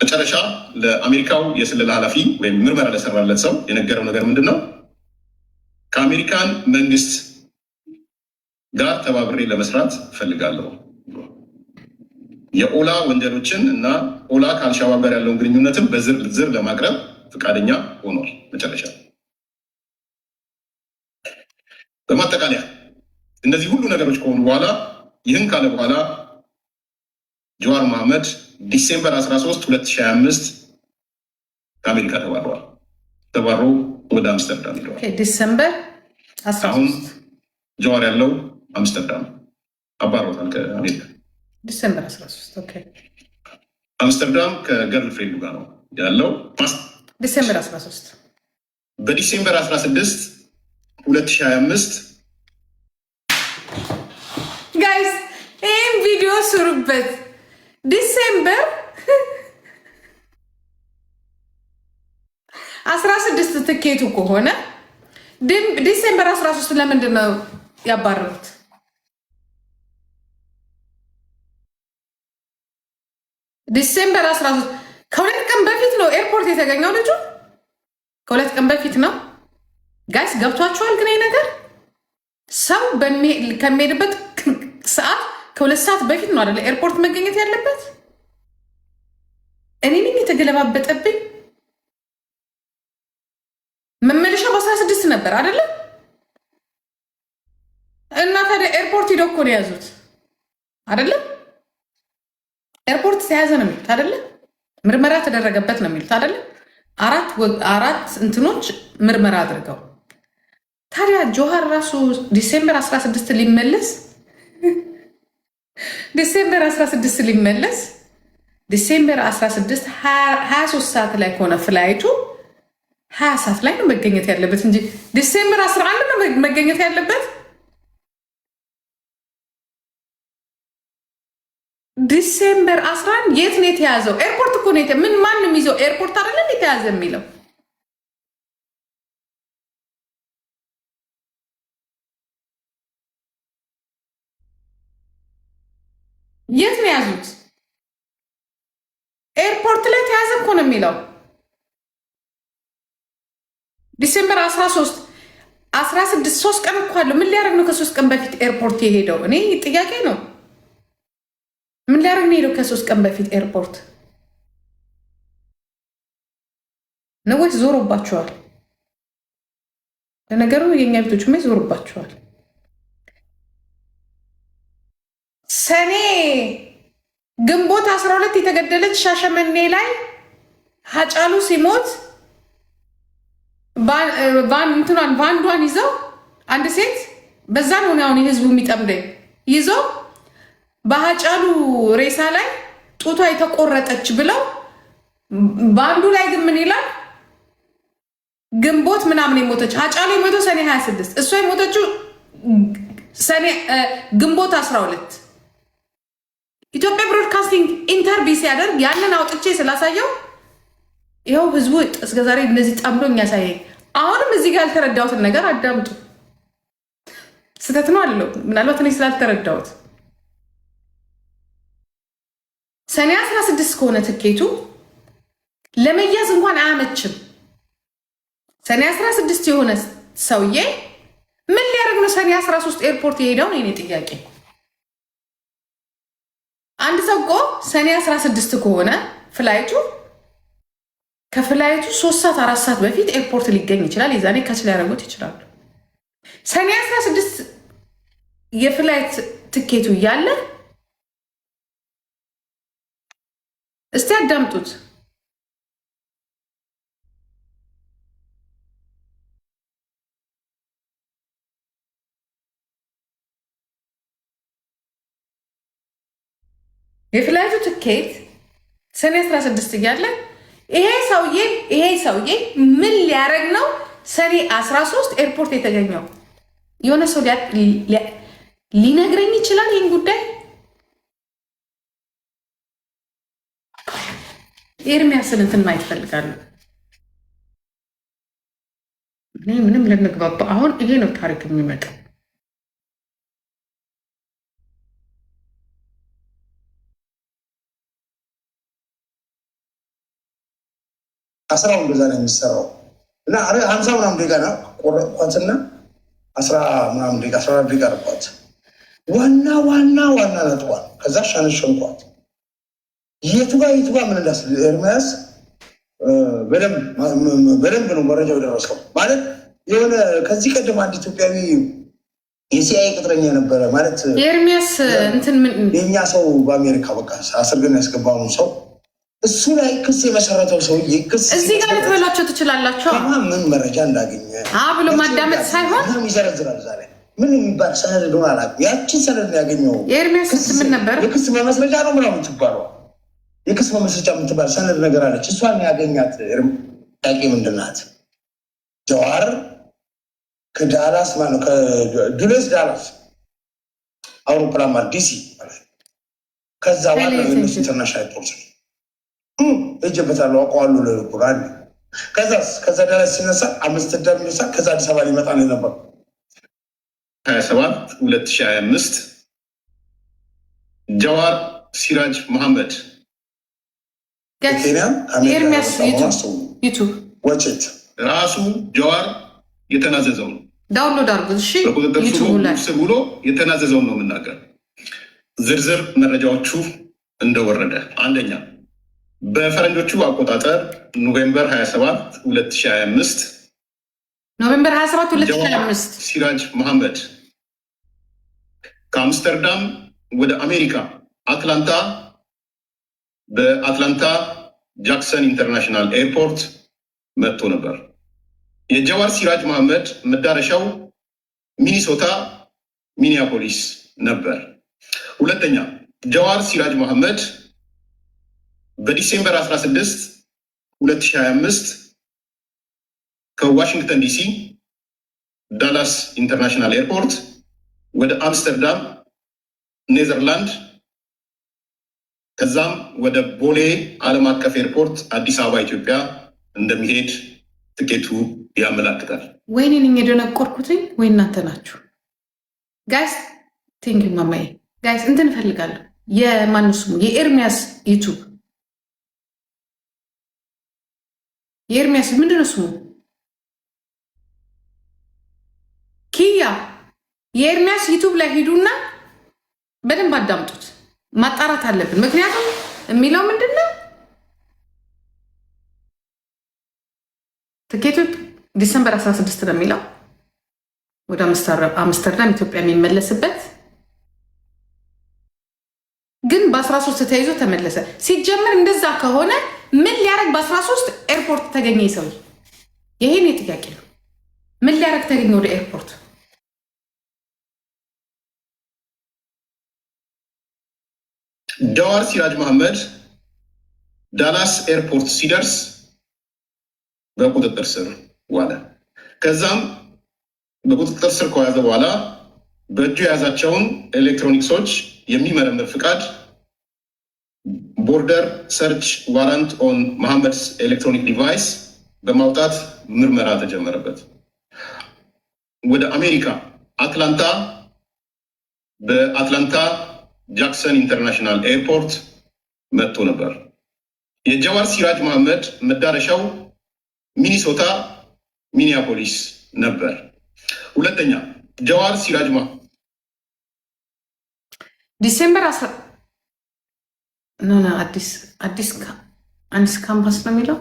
Speaker 5: መጨረሻ ለአሜሪካው የስለላ ኃላፊ ወይም ምርመራ ለሰራለት ሰው የነገረው ነገር ምንድን ነው? ከአሜሪካን መንግስት ጋር ተባብሬ ለመስራት እፈልጋለሁ። የኦላ ወንጀሎችን እና ኦላ ከአልሻባብ ጋር ያለውን ግንኙነትም በዝርዝር ለማቅረብ ፈቃደኛ ሆኗል። መጨረሻ በማጠቃለያ እነዚህ ሁሉ ነገሮች ከሆኑ በኋላ ይህን ካለ በኋላ ጀዋር መሐመድ ዲሴምበር 13 2025 ከአሜሪካ ተባረዋል። ተባሮ ወደ አምስተርዳም ሄደዋል።
Speaker 1: ዲሴምበር
Speaker 5: አሁን ጀዋር ያለው አምስተርዳም አባሮታል ከአሜሪካ።
Speaker 1: ዲሴምበር 13
Speaker 5: አምስተርዳም ከገርል ፍሬንዱ ጋር ነው ያለው።
Speaker 1: ዲሴምበር 13
Speaker 5: በዲሴምበር 16 2025
Speaker 1: ጋይስ ይህም ቪዲዮ ስሩበት። ዲሴምበር 16 ትኬቱ ከሆነ ዲሴምበር 13 ለምንድን ነው ያባረሩት? ዲሴምበር 13 ከሁለት ቀን በፊት ነው ኤርፖርት የተገኘው ልጁ። ከሁለት ቀን በፊት ነው ጋይስ። ገብቷችኋል? ግን ነገር ሰው ከሚሄድበት ሰዓት ከሁለት ሰዓት በፊት ነው አይደለ ኤርፖርት መገኘት ያለበት። እኔ ነኝ የተገለባበጠብኝ። መመለሻ በ16 ነበር አይደለ? እና ታዲያ ኤርፖርት ሂደው እኮ ነው የያዙት አይደለ? ኤርፖርት ተያዘ ነው የሚሉት አይደለ? ምርመራ ተደረገበት ነው የሚሉት አይደለ? አራት እንትኖች ምርመራ አድርገው ታዲያ ጆሃር ራሱ ዲሴምበር 16 ሊመለስ ዲሴምበር 16 23 ሰዓት ላይ ከሆነ ፍላይቱ 20 ሰዓት ላይ ነው መገኘት ያለበት እንጂ ዲሴምበር 11 ነው መገኘት ያለበት። ዲሴምበር 11 የት ነው የተያዘው? ኤርፖርት እኮ ነው። ምን ማንም ይዘው ኤርፖርት አይደለም የተያዘ የሚለው የት ነው የያዙት? ኤርፖርት ላይ ተያዘ እኮ ነው የሚለው። ዲሴምበር 13 3 ቀን እኮ አለው። ምን ሊያደርግ ነው ከ3 ቀን በፊት ኤርፖርት የሄደው? እኔ ጥያቄ ነው። ምን ሊያደርግ ነው የሄደው? ከ3 ቀን በፊት ኤርፖርት ነው ወይስ ዞሮባቸዋል? ለነገሩ የኛ ቤቶች ማ ይዞሩባቸዋል። ሰኔ ግንቦት 12 የተገደለች ሻሸመኔ ላይ ሀጫሉ ሲሞት ቫንዷን ይዘው አንድ ሴት በዛ ነው አሁን የህዝቡ የሚጠምደኝ ይዘው በሀጫሉ ሬሳ ላይ ጡቷ የተቆረጠች ብለው በአንዱ ላይ ግን ምን ይላል? ግንቦት ምናምን የሞተች ሀጫሉ የሞተው ሰኔ 26 እሷ የሞተችው ግንቦት 12 ኢትዮጵያ ብሮድካስቲንግ ኢንተርቪው ሲያደርግ ያንን አውጥቼ ስላሳየው ይኸው ህዝቡ እስከዛሬ እነዚህ ጠምዶኝ ያሳየኝ። አሁንም እዚህ ጋር ያልተረዳሁትን ነገር አዳምጡ። ስህተት ነው አለው ምናልባት እኔ ስላልተረዳሁት ሰኔ 16 ከሆነ ትኬቱ ለመያዝ እንኳን አያመችም። ሰኔ 16 የሆነ ሰውዬ ምን ሊያደርግ ነው ሰኔ 13 ኤርፖርት የሄደው ነው የኔ ጥያቄ። አንድ ሰው እኮ ሰኔ 16 ከሆነ ፍላይቱ ከፍላይቱ 3 ሰዓት 4 ሰዓት በፊት ኤርፖርት ሊገኝ ይችላል። የዛኔ ከስ ሊያደርጉት ይችላሉ። ሰኔ 16 የፍላይት ትኬቱ እያለ እስቲ አዳምጡት። የፍላይቱ ትኬት ሰኔ 16 እያለ ይሄ ሰውዬ ምን ሊያደርግ ነው ሰኔ 13 ኤርፖርት የተገኘው? የሆነ ሰው ሊነግረኝ ይችላል ይህን ጉዳይ? ኤርሚያስን እንትን ማየት ይፈልጋሉ። እኔ ምንም ልንግባባ አሁን ይሄ ነው ታሪክ የሚመጣው።
Speaker 3: አስራውን በዛ ነው የሚሰራው እና 50 ምናምን ደቂቃ ነው ቆረጥኳትና 10 ምናምን ደቂቃ 14 ደቂቃ አርኳት። ዋና ነጥቧል። ከዛ ሻነሸንኳት የቱ ጋር ምን እንዳስ ኤርሚያስ በደንብ ነው መረጃው የደረሰው። ማለት የሆነ ከዚህ ቀደም አንድ ኢትዮጵያዊ የሲአይኤ ቅጥረኛ ነበረ ማለት
Speaker 1: ኤርሚያስ እንትን ምን
Speaker 3: የኛ ሰው በአሜሪካ በቃ አስርገን ያስገባው ሰው እሱ ላይ ክስ የመሰረተው ሰውዬ ክስ
Speaker 1: እዚህ ጋር ልትበላቸው ትችላላችሁ።
Speaker 3: ምን መረጃ እንዳገኘ
Speaker 1: ብሎ ማዳመጥ ሳይሆን
Speaker 3: ይዘረዝራል። ዛሬ ምን የሚባል ሰነድ እንደሆነ አላውቅም። ያችን ሰነድ ያገኘው
Speaker 1: የኤርሚያስ ምን ነበር?
Speaker 3: የክስ መመስረቻ ነው ምናምን ትባለው የክስ መመስረቻ የምትባል ሰነድ ነገር አለች። እሷን ያገኛት ዳቂ ምንድን ናት? ጀዋር ከዳላስ ማለት ከዱሌስ ዳላስ አውሮፕላን ማለት ዲሲ ከዛ ዋና ኢንተርናሽናል ኤርፖርት እጀበታለሁ አውቀዋለሁ ለቁራን ከዛ ዳላስ ሲነሳ አምስተርዳም ይነሳ ከዛ አዲስ አበባ ሊመጣ ነው ነበር
Speaker 5: 27 2025 ጀዋር ሲራጅ መሐመድ
Speaker 1: ኤርሚያስ ዩቱብ
Speaker 3: ወጭት
Speaker 5: ራሱ ጀዋር የተናዘዘው ነው።
Speaker 1: ዳውንሎድ አድርጉት። እሺ
Speaker 5: በቁጥጥር ስር ውሎ የተናዘዘውን ነው የምናገር። ዝርዝር መረጃዎቹ እንደወረደ አንደኛ በፈረንጆቹ አቆጣጠር ኖቬምበር 27 2025 ሲራጅ መሐመድ ከአምስተርዳም ወደ አሜሪካ አትላንታ በአትላንታ ጃክሰን ኢንተርናሽናል ኤርፖርት መጥቶ ነበር። የጀዋር ሲራጅ መሐመድ መዳረሻው ሚኒሶታ ሚኒያፖሊስ ነበር። ሁለተኛ ጀዋር ሲራጅ መሐመድ በዲሴምበር 16 2025 ከዋሽንግተን ዲሲ ዳላስ ኢንተርናሽናል ኤርፖርት ወደ አምስተርዳም ኔዘርላንድ ከዛም ወደ ቦሌ ዓለም አቀፍ ኤርፖርት አዲስ አበባ ኢትዮጵያ እንደሚሄድ ትኬቱ ያመላክታል።
Speaker 1: ወይኔ ነኝ የደነቆርኩትኝ ወይ እናንተ ናችሁ? ጋይስ ቴንክ ዩ ማማዬ። ጋይስ እንትን እፈልጋለሁ። የማን ስሙ? የኤርሚያስ ዩቱብ የኤርሚያስ ምንድነው ስሙ? ኪያ የኤርሚያስ ዩቱብ ላይ ሂዱና በደንብ አዳምጡት። ማጣራት አለብን። ምክንያቱም የሚለው ምንድነው ትኬቱ ዲሰምበር 16 ነው የሚለው ወደ አምስተርዳም ኢትዮጵያ የሚመለስበት ግን በ13 ተይዞ ተመለሰ። ሲጀምር እንደዛ ከሆነ ምን ሊያረግ በ13 ኤርፖርት ተገኘ ሰው? ይሄን ጥያቄ ነው። ምን ሊያረግ ተገኘ ወደ ኤርፖርት?
Speaker 5: ጃዋር ሲራጅ መሐመድ ዳላስ ኤርፖርት ሲደርስ በቁጥጥር ስር ዋለ። ከዛም በቁጥጥር ስር ከያዘ በኋላ በእጁ የያዛቸውን ኤሌክትሮኒክሶች የሚመረምር ፍቃድ ቦርደር ሰርች ዋራንት ኦን መሐመድስ ኤሌክትሮኒክ ዲቫይስ በማውጣት ምርመራ ተጀመረበት። ወደ አሜሪካ አትላንታ በአትላንታ ጃክሰን ኢንተርናሽናል ኤርፖርት መጥቶ ነበር። የጃዋር ሲራጅ መሐመድ መዳረሻው ሚኒሶታ ሚኒያፖሊስ ነበር። ሁለተኛ ጃዋር ሲራጅ
Speaker 1: ዲሴምበር አዲስ ካምፓስ ነው የሚለው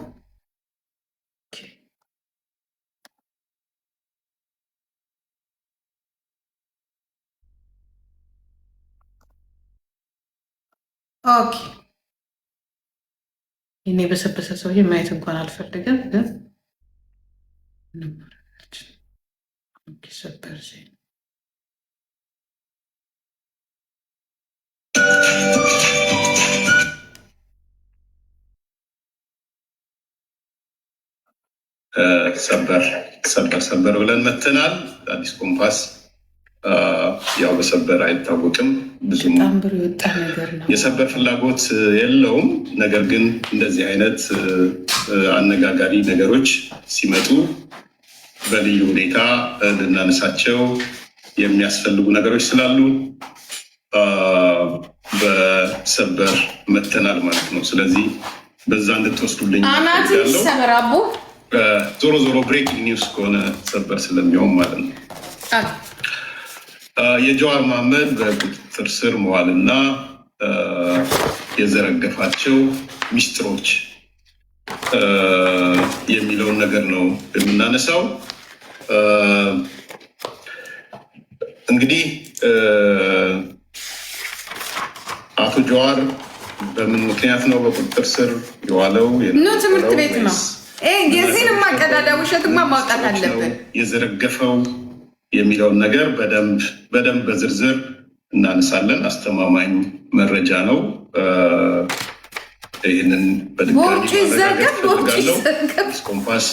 Speaker 1: ኦኬ። እኔ በሰበሰ ሰውዬ ማየት እንኳን አልፈልግም፣ ግን ሰበር
Speaker 5: ሰበር ብለን መተናል። አዲስ ኮምፓስ ያው በሰበር አይታወቅም፣ ብዙም የሰበር ፍላጎት የለውም። ነገር ግን እንደዚህ አይነት አነጋጋሪ ነገሮች ሲመጡ በልዩ ሁኔታ ልናነሳቸው የሚያስፈልጉ ነገሮች ስላሉ በሰበር መተናል ማለት ነው። ስለዚህ በዛ እንድትወስዱልኝ
Speaker 1: ሰበራቦ
Speaker 5: ዞሮ ዞሮ ብሬኪንግ ኒውስ ከሆነ ሰበር ስለሚሆን ማለት ነው። የጃዋር መሐመድ በቁጥጥር ስር መዋልና የዘረገፋቸው ሚስጥሮች የሚለውን ነገር ነው የምናነሳው። እንግዲህ አቶ ጃዋር በምን ምክንያት ነው በቁጥጥር ስር የዋለው?
Speaker 1: ትምህርት ቤት ነው። የዚህን ማቀዳዳ ውሸትማ ማውጣት አለብን።
Speaker 5: የዘረገፈው የሚለውን ነገር በደንብ በዝርዝር እናነሳለን። አስተማማኝ መረጃ ነው። ይህንን በድጋሚ ኮምፓስ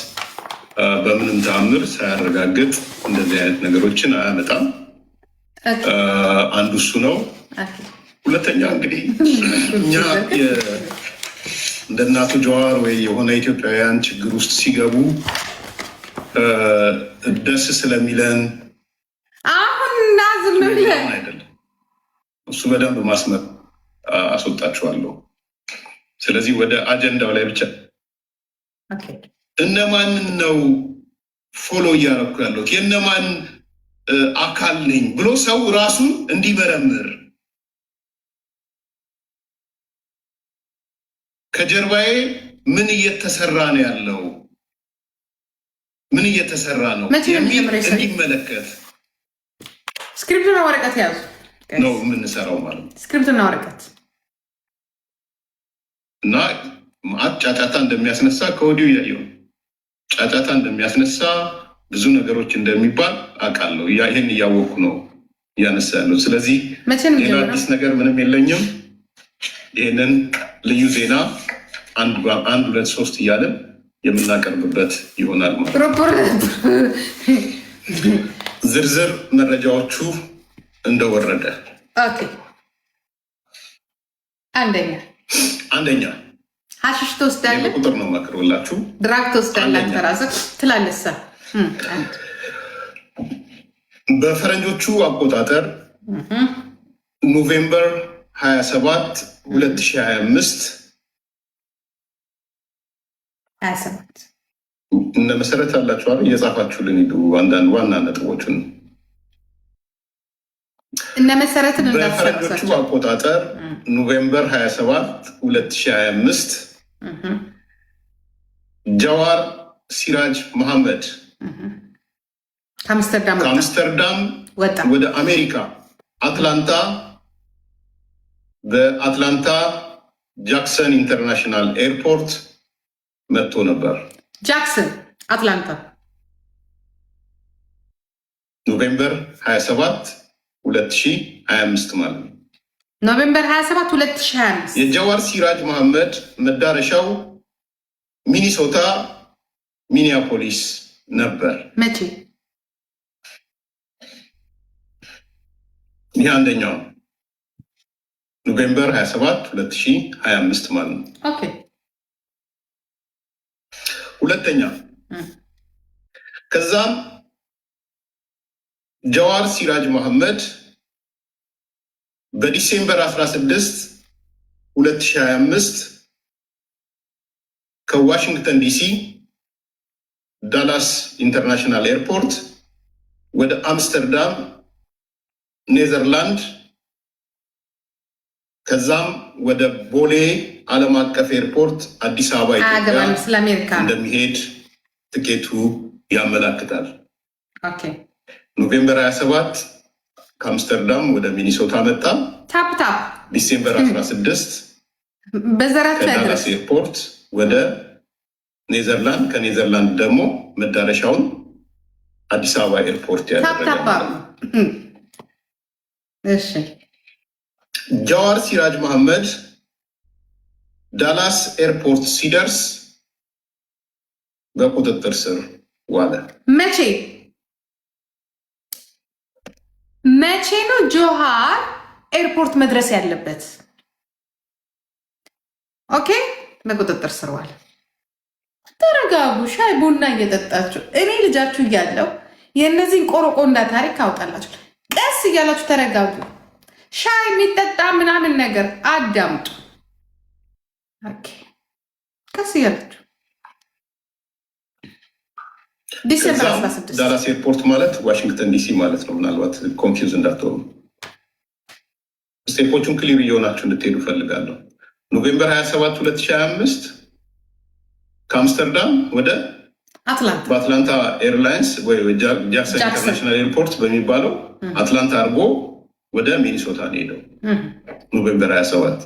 Speaker 5: በምንም ተአምር ሳያረጋግጥ እንደዚህ አይነት ነገሮችን አያመጣም። አንዱ እሱ ነው። ሁለተኛ እንግዲህ እኛ እንደ እናቱ ጃዋር ወይ የሆነ ኢትዮጵያውያን ችግር ውስጥ ሲገቡ ደስ ስለሚለን
Speaker 1: አሁን ዝም ብለን
Speaker 5: አይደለም። እሱ በደንብ ማስመር አስወጣችኋለሁ። ስለዚህ ወደ አጀንዳው ላይ ብቻ እነማንን ነው ፎሎ እያደረኩ ያለሁት የእነማን አካል ነኝ ብሎ ሰው ራሱን እንዲመረምር ከጀርባዬ ምን እየተሰራ ነው ያለው ምን እየተሰራ ነው እንዲመለከት
Speaker 1: ስክሪፕትና ወረቀት ያዙ
Speaker 5: ነው የምንሰራው ማለት ነው።
Speaker 1: ስክሪፕትና ወረቀት
Speaker 5: እና ጫጫታ እንደሚያስነሳ ከወዲሁ እያየው ጫጫታ እንደሚያስነሳ ብዙ ነገሮች እንደሚባል አውቃለሁ። ይህን እያወቅኩ ነው እያነሳ ያለው። ስለዚህ ሌላ አዲስ ነገር ምንም የለኝም። ይህንን ልዩ ዜና አንድ ሁለት ሶስት እያለን የምናቀርብበት ይሆናል ማለት ነው። ዝርዝር መረጃዎቹ እንደወረደ አንደኛ
Speaker 1: ሀሽሽ ትወስዳለህ፣
Speaker 5: ቁጥር ነው ማቅርብላችሁ።
Speaker 1: ድራግ ትወስዳለህ፣ አንተ ራስህ ትላለህ።
Speaker 5: በፈረንጆቹ አቆጣጠር ኖቬምበር 27 2025 እነ መሰረት አላችኋል እየጻፋችሁልን ሂዱ። አንዳንድ ዋና ነጥቦችን
Speaker 1: እነ መሰረትን
Speaker 5: በፈረንጆቹ አቆጣጠር ኖቬምበር 27 2025 ጃዋር ሲራጅ መሐመድ ከአምስተርዳም ወደ አሜሪካ አትላንታ በአትላንታ ጃክሰን ኢንተርናሽናል ኤርፖርት መጥቶ ነበር።
Speaker 1: ጃክሰን አትላንታ
Speaker 5: ኖቬምበር 27 2025 ማለት ነው።
Speaker 1: ኖቬምበር 27 2025
Speaker 5: የጃዋር ሲራጅ መሐመድ መዳረሻው ሚኒሶታ ሚኒያፖሊስ ነበር።
Speaker 1: መቼ?
Speaker 5: ይህ አንደኛው ኖቬምበር 27 2025 ማለት ነው።
Speaker 1: ኦኬ።
Speaker 5: ሁለተኛ ከዛም ጃዋር ሲራጅ መሐመድ በዲሴምበር 16 2025 ከዋሽንግተን ዲሲ ዳላስ ኢንተርናሽናል ኤርፖርት ወደ አምስተርዳም ኔዘርላንድ ከዛም ወደ ቦሌ ዓለም አቀፍ ኤርፖርት አዲስ አበባ ኢትዮጵያ እንደሚሄድ ትኬቱ ያመላክታል።
Speaker 1: ኦኬ።
Speaker 5: ኖቬምበር 27 ከአምስተርዳም ወደ ሚኒሶታ መጣ።
Speaker 1: ታፕታፕ
Speaker 5: ዲሴምበር 16 ከዳላስ ኤርፖርት ወደ ኔዘርላንድ ከኔዘርላንድ ደግሞ መዳረሻውን አዲስ አበባ ኤርፖርት ያደረገ።
Speaker 1: እሺ።
Speaker 5: ጃዋር ሲራጅ መሐመድ ዳላስ ኤርፖርት ሲደርስ በቁጥጥር ስር ዋለ።
Speaker 1: መቼ ነው ጆሃር ኤርፖርት መድረስ ያለበት? ኦኬ። በቁጥጥር ስር ዋለ። ተረጋጉ። ሻይ ቡና እየጠጣችሁ እኔ ልጃችሁ እያለው የእነዚህን ቆረቆንዳ ታሪክ አውጣላችሁ። ቀስ እያላችሁ ተረጋጉ። ሻይ የሚጠጣ ምናምን ነገር አዳምጡ። ቀስ እያላችሁ ዲሴምበር 16
Speaker 5: ዳላስ ኤርፖርት ማለት ዋሽንግተን ዲሲ ማለት ነው። ምናልባት ኮንፊውዝ እንዳትሆኑ ስቴፖቹን ክሊር እየሆናችሁ እንድትሄዱ ፈልጋለሁ። ኖቬምበር 27 2025 ከአምስተርዳም ወደ በአትላንታ ኤርላይንስ ወይ ጃክሰን ኢንተርናሽናል ኤርፖርት በሚባለው አትላንታ አድርጎ ወደ ሚኒሶታ ነው ሄደው። ኖቬምበር 27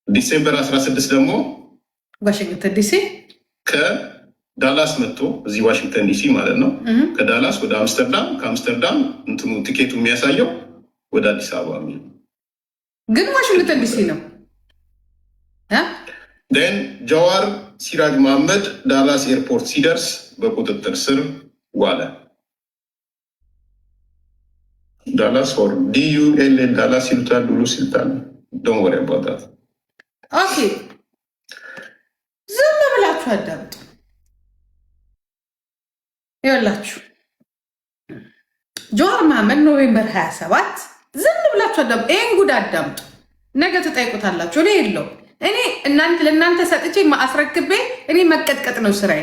Speaker 5: ዲሴምበር 16 ደግሞ
Speaker 1: ዋሽንግተን ዲሲ
Speaker 5: ከዳላስ መጥቶ እዚህ ዋሽንግተን ዲሲ ማለት ነው። ከዳላስ ወደ አምስተርዳም ከአምስተርዳም እንትኑ ቲኬቱ የሚያሳየው ወደ አዲስ አበባ ነው፣
Speaker 1: ግን ዋሽንግተን ዲሲ ነው።
Speaker 5: ደን ጃዋር ሲራጅ መሐመድ ዳላስ ኤርፖርት ሲደርስ በቁጥጥር ስር ዋለ። ዳላስ ኦር ዲዩኤል ዳላስ ይሉታል፣ ዱሉ ሲልታል። ዶንት ወሪ አባውት ዳት።
Speaker 1: ኦኬ፣ ዝም ብላችሁ አዳምጡ። ይኸውላችሁ ጃዋር መሐመድ ኖቬምበር 27 ዝም ብላችሁ አዳምጡ። ይህን ጉድ አዳምጡ። ነገ ትጠይቁታላችሁ። እኔ የለው እኔ ለእናንተ ሰጥቼ አስረክቤ እኔ መቀጥቀጥ ነው ስራዬ።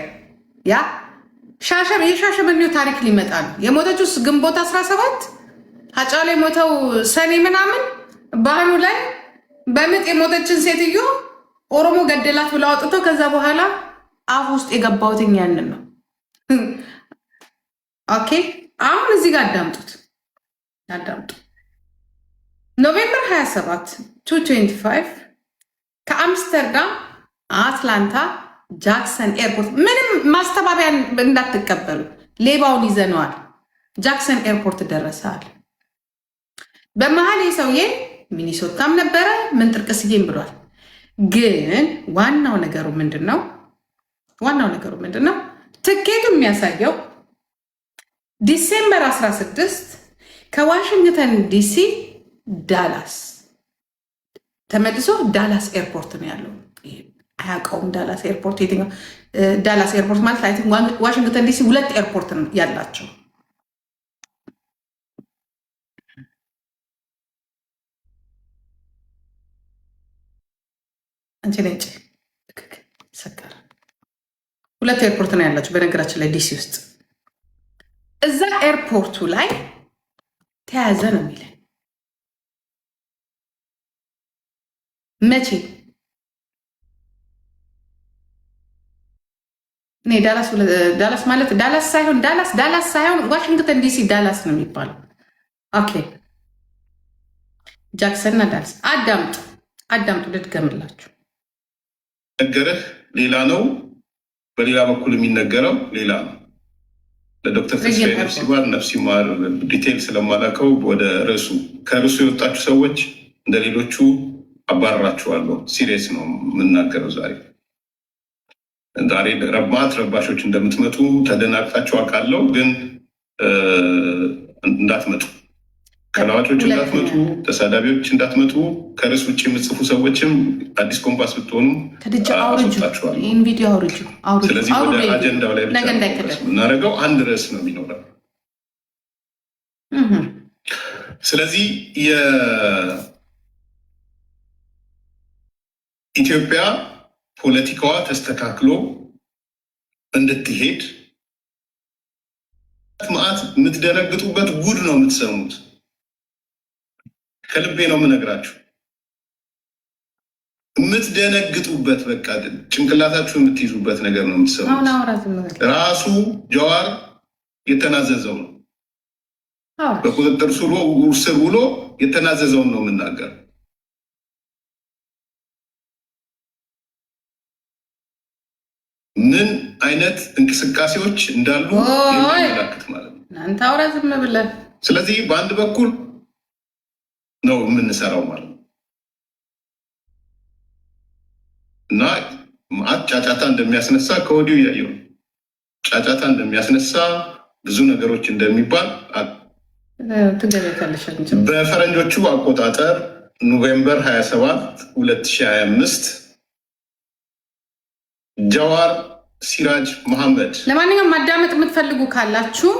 Speaker 1: ያ የሻሸመኔው ታሪክ ሊመጣ ነው። የሞተችው ግንቦት 17 ሀጫሉ የሞተው ሰኔ ምናምን ባህኑ ላይ በምጥ የሞተችን ሴትዮ ኦሮሞ ገደላት ብለው አውጥቶ ከዛ በኋላ አፍ ውስጥ የገባሁትኝ ያንን ነው። ኦኬ፣ አሁን እዚህ ጋር አዳምጡ። ኖቬምበር 27 2025 ከአምስተርዳም አትላንታ ጃክሰን ኤርፖርት፣ ምንም ማስተባበያ እንዳትቀበሉ፣ ሌባውን ይዘነዋል። ጃክሰን ኤርፖርት ደረሰዋል። በመሀል የሰውዬ ሚኒሶታም ነበረ ምን ጥርቅስዬም ብሏል። ግን ዋናው ነገሩ ምንድን ነው? ትኬቱ የሚያሳየው ዲሴምበር 16 ከዋሽንግተን ዲሲ ዳላስ ተመልሶ ዳላስ ኤርፖርት ነው ያለው። አያውቀውም ዳላስ ኤርፖርት የትኛው? ዳላስ ኤርፖርት ማለት ዋሽንግተን ዲሲ 2 ኤርፖርት ያላቸው። አንቺ ነጭ ሰከረ 2 ኤርፖርት ነው ያላቸው። በነገራችን ላይ ዲሲ ውስጥ እዛ ኤርፖርቱ ላይ ተያዘ ነው የሚለን። መቼ እኔ ዳላስ ማለት ዳላስ ሳይሆን ዋሽንግተን ዲሲ ዳላስ ነው የሚባለው። ኦኬ ጃክሰን እና ዳላስ አዳምጡ ልድገምላችሁ።
Speaker 5: ነገርህ ሌላ ነው፣ በሌላ በኩል የሚነገረው ሌላ ነው። ለዶክተር ተስፋዬ ነፍስ ይማር ነፍስ ይማር ዲቴይል ስለማላውቀው ወደ ርዕሱ ከርዕሱ የወጣችሁ ሰዎች እንደ ሌሎቹ አባረራችኋለሁ። ሲሪየስ ነው የምናገረው ዛሬ ረባሾች እንደምትመጡ ተደናቅጣችሁ አውቃለሁ። ግን እንዳትመጡ፣ ከለዋጮች እንዳትመጡ፣ ተሳዳቢዎች እንዳትመጡ፣ ከርዕስ ውጭ የምጽፉ ሰዎችም አዲስ ኮምፓስ ብትሆኑ አስወጣችኋለሁ። ስለዚህ ወደ አጀንዳው ላይ ብቻ የምናደርገው አንድ ርዕስ ነው የሚኖረው። ስለዚህ የኢትዮጵያ ፖለቲካዋ ተስተካክሎ እንድትሄድ ማአት የምትደነግጡበት ጉድ ነው የምትሰሙት። ከልቤ ነው የምነግራችሁ። የምትደነግጡበት በቃ ጭንቅላታችሁ የምትይዙበት ነገር ነው የምትሰሙት። ራሱ ጀዋር የተናዘዘው ነው። በቁጥጥር ስር ውሎ የተናዘዘውን ነው የምናገር። ምን አይነት እንቅስቃሴዎች እንዳሉ የሚያመላክት ማለት ነው። ስለዚህ በአንድ በኩል ነው የምንሰራው ማለት ነው እና ማአት ጫጫታ እንደሚያስነሳ ከወዲሁ እያየሁ ጫጫታ እንደሚያስነሳ ብዙ ነገሮች እንደሚባል በፈረንጆቹ አቆጣጠር ኖቬምበር 27 2025 ጀዋር ሲራጅ መሐመድ።
Speaker 1: ለማንኛውም ማዳመጥ የምትፈልጉ ካላችሁ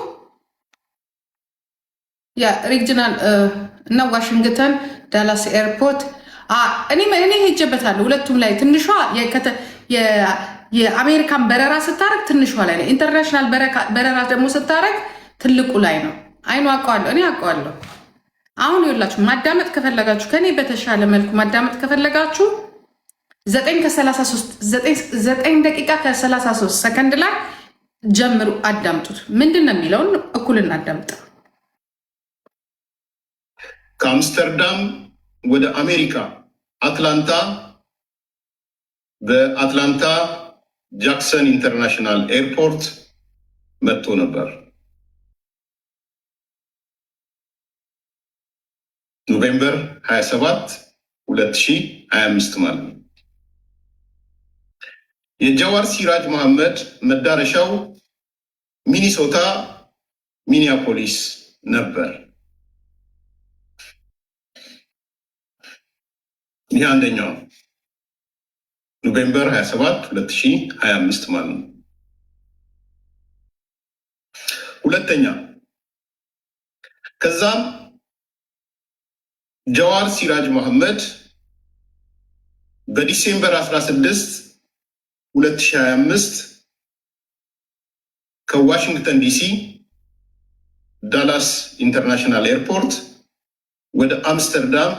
Speaker 1: የሪጅናል እና ዋሽንግተን ዳላስ ኤርፖርት እኔ ሄጀበታለሁ። ሁለቱም ላይ ትንሿ የአሜሪካን በረራ ስታረግ ትንሿ ላይ ነው። ኢንተርናሽናል በረራ ደግሞ ስታረግ ትልቁ ላይ ነው። አይኑ አውቀዋለሁ፣ እኔ አውቀዋለሁ። አሁን ይኸውላችሁ ማዳመጥ ከፈለጋችሁ ከኔ በተሻለ መልኩ ማዳመጥ ከፈለጋችሁ 9 ደቂቃ ከ33 ሰከንድ ላይ ጀምሩ፣ አዳምጡት። ምንድን ነው የሚለውን እኩል እናዳምጥ።
Speaker 5: ከአምስተርዳም ወደ አሜሪካ አትላንታ በአትላንታ ጃክሰን ኢንተርናሽናል ኤርፖርት መጥቶ ነበር። ኖቬምበር 27 2025 ማለት ነው። የጀዋር ሲራጅ መሐመድ መዳረሻው ሚኒሶታ ሚኒያፖሊስ ነበር። ይህ አንደኛው ኖቬምበር 27 2025 ማለት ነው። ሁለተኛ ከዛም ጀዋር ሲራጅ መሐመድ በዲሴምበር 16 2025 ከዋሽንግተን ዲሲ ዳላስ ኢንተርናሽናል ኤርፖርት ወደ አምስተርዳም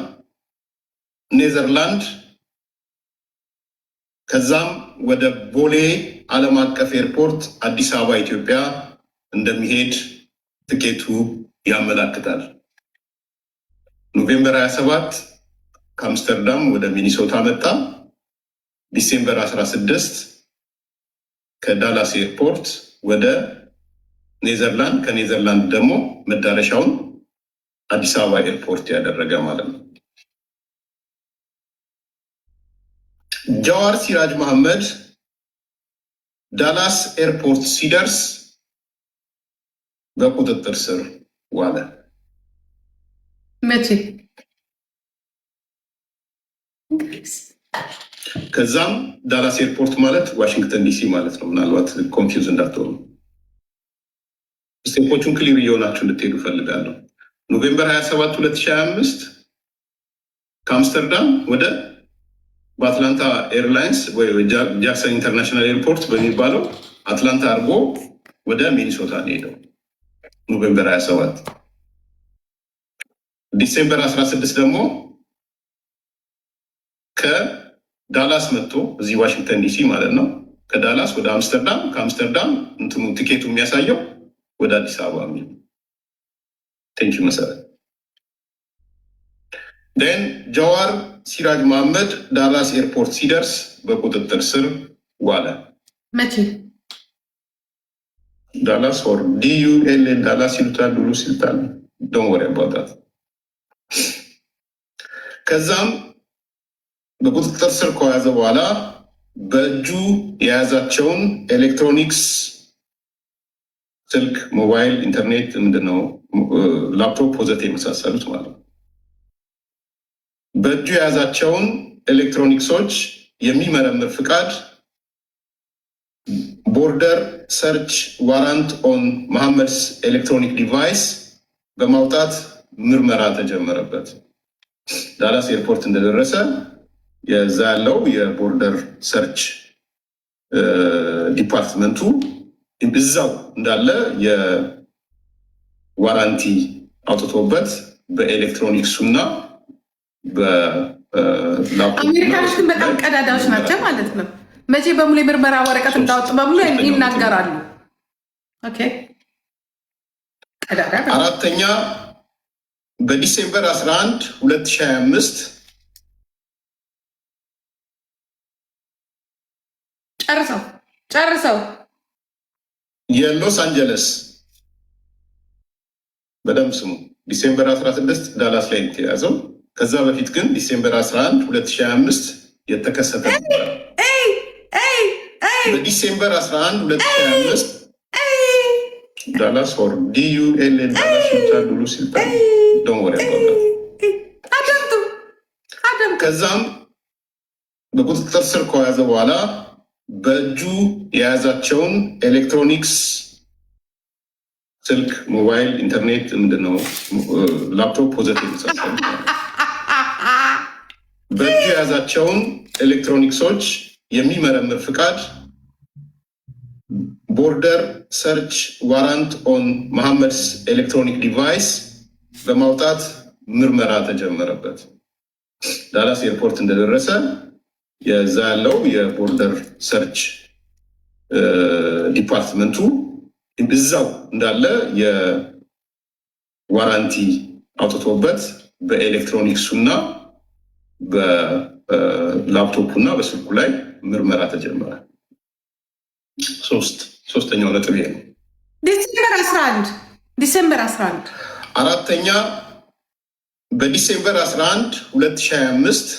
Speaker 5: ኔዘርላንድ ከዛም ወደ ቦሌ ዓለም አቀፍ ኤርፖርት አዲስ አበባ ኢትዮጵያ እንደሚሄድ ትኬቱ ያመላክታል። ኖቬምበር 27 ከአምስተርዳም ወደ ሚኒሶታ መጣ። ዲሴምበር 16 ከዳላስ ኤርፖርት ወደ ኔዘርላንድ፣ ከኔዘርላንድ ደግሞ መዳረሻውን አዲስ አበባ ኤርፖርት ያደረገ ማለት ነው። ጀዋር ሲራጅ መሐመድ ዳላስ ኤርፖርት ሲደርስ በቁጥጥር ስር ዋለ።
Speaker 1: መቼ?
Speaker 5: ከዛም ዳላስ ኤርፖርት ማለት ዋሽንግተን ዲሲ ማለት ነው። ምናልባት ኮንፊውዝ እንዳትሆኑ ስቴፖቹን ክሊር እየሆናችሁ እንድትሄዱ ፈልጋለሁ። ኖቬምበር 27 2025 ከአምስተርዳም ወደ በአትላንታ ኤርላይንስ ወይ ጃክሰን ኢንተርናሽናል ኤርፖርት በሚባለው አትላንታ አድርጎ ወደ ሚኒሶታ ሄደው ኖቬምበር 27 ዲሴምበር 16 ደግሞ ከዳላስ መጥቶ እዚህ ዋሽንግተን ዲሲ ማለት ነው። ከዳላስ ወደ አምስተርዳም፣ ከአምስተርዳም እንትኑ ቲኬቱ የሚያሳየው ወደ አዲስ አበባ የሚል ቴንኪ መሰረት ደን ጃዋር ሲራጅ መሐመድ ዳላስ ኤርፖርት ሲደርስ በቁጥጥር ስር ዋለ።
Speaker 1: መቼ?
Speaker 5: ዳላስ ኦር ዲዩኤል ዳላስ ይሉታል፣ ዱሉ ሲልታል። ዶንት ወሪ አባውት ዳት። ከዛም በቁጥጥር ስር ከያዘ በኋላ በእጁ የያዛቸውን ኤሌክትሮኒክስ ስልክ፣ ሞባይል፣ ኢንተርኔት ምንድነው ላፕቶፕ ወዘተ የመሳሰሉት ማለት ነው። በእጁ የያዛቸውን ኤሌክትሮኒክሶች የሚመረምር ፍቃድ ቦርደር ሰርች ዋራንት ኦን መሐመድስ ኤሌክትሮኒክ ዲቫይስ በማውጣት ምርመራ ተጀመረበት። ዳላስ ኤርፖርት እንደደረሰ የዛ ያለው የቦርደር ሰርች ዲፓርትመንቱ እዛው እንዳለ የዋራንቲ አውጥቶበት በኤሌክትሮኒክሱ እና
Speaker 1: አሜሪካኖች ግን በጣም ቀዳዳዎች ናቸው ማለት ነው። መቼ በሙሉ የምርመራ ወረቀት እንዳወጡ በሙሉ ይናገራሉ። ኦኬ። ቀዳዳ።
Speaker 5: አራተኛ በዲሴምበር 11 2025
Speaker 1: ጨርሰው
Speaker 5: የሎስ አንጀለስ በደንብ ስሙ። ዲሴምበር 16 ዳላስ ላይ የተያዘው። ከዛ በፊት ግን ዲሴምበር 11 2025 የተከሰተ ነበር። በዲሴምበር 11 2025 ዳላስ ኦር ዲዩኤል ዳላስ ይሉታል፣ ዱሉ ሲልታል። ዶንት ወሪ አባውት ዳት። ከዛም በቁጥጥር ስር ከያዘ በኋላ በእጁ የያዛቸውን ኤሌክትሮኒክስ ስልክ፣ ሞባይል፣ ኢንተርኔት ምንድነው ላፕቶፕ ወዘተ የመሳሰሉት በእጁ የያዛቸውን ኤሌክትሮኒክሶች የሚመረምር ፍቃድ ቦርደር ሰርች ዋራንት ኦን መሐመድስ ኤሌክትሮኒክ ዲቫይስ በማውጣት ምርመራ ተጀመረበት። ዳላስ ኤርፖርት እንደደረሰ የዛ ያለው የቦርደር ሰርች ዲፓርትመንቱ እዛው እንዳለ የዋራንቲ አውጥቶበት በኤሌክትሮኒክሱ እና በላፕቶፑ እና በስልኩ ላይ ምርመራ ተጀመረ። ሶስተኛው ነጥብ ነው።
Speaker 1: ዲሴምበር 11
Speaker 5: አራተኛ በዲሴምበር 11 2025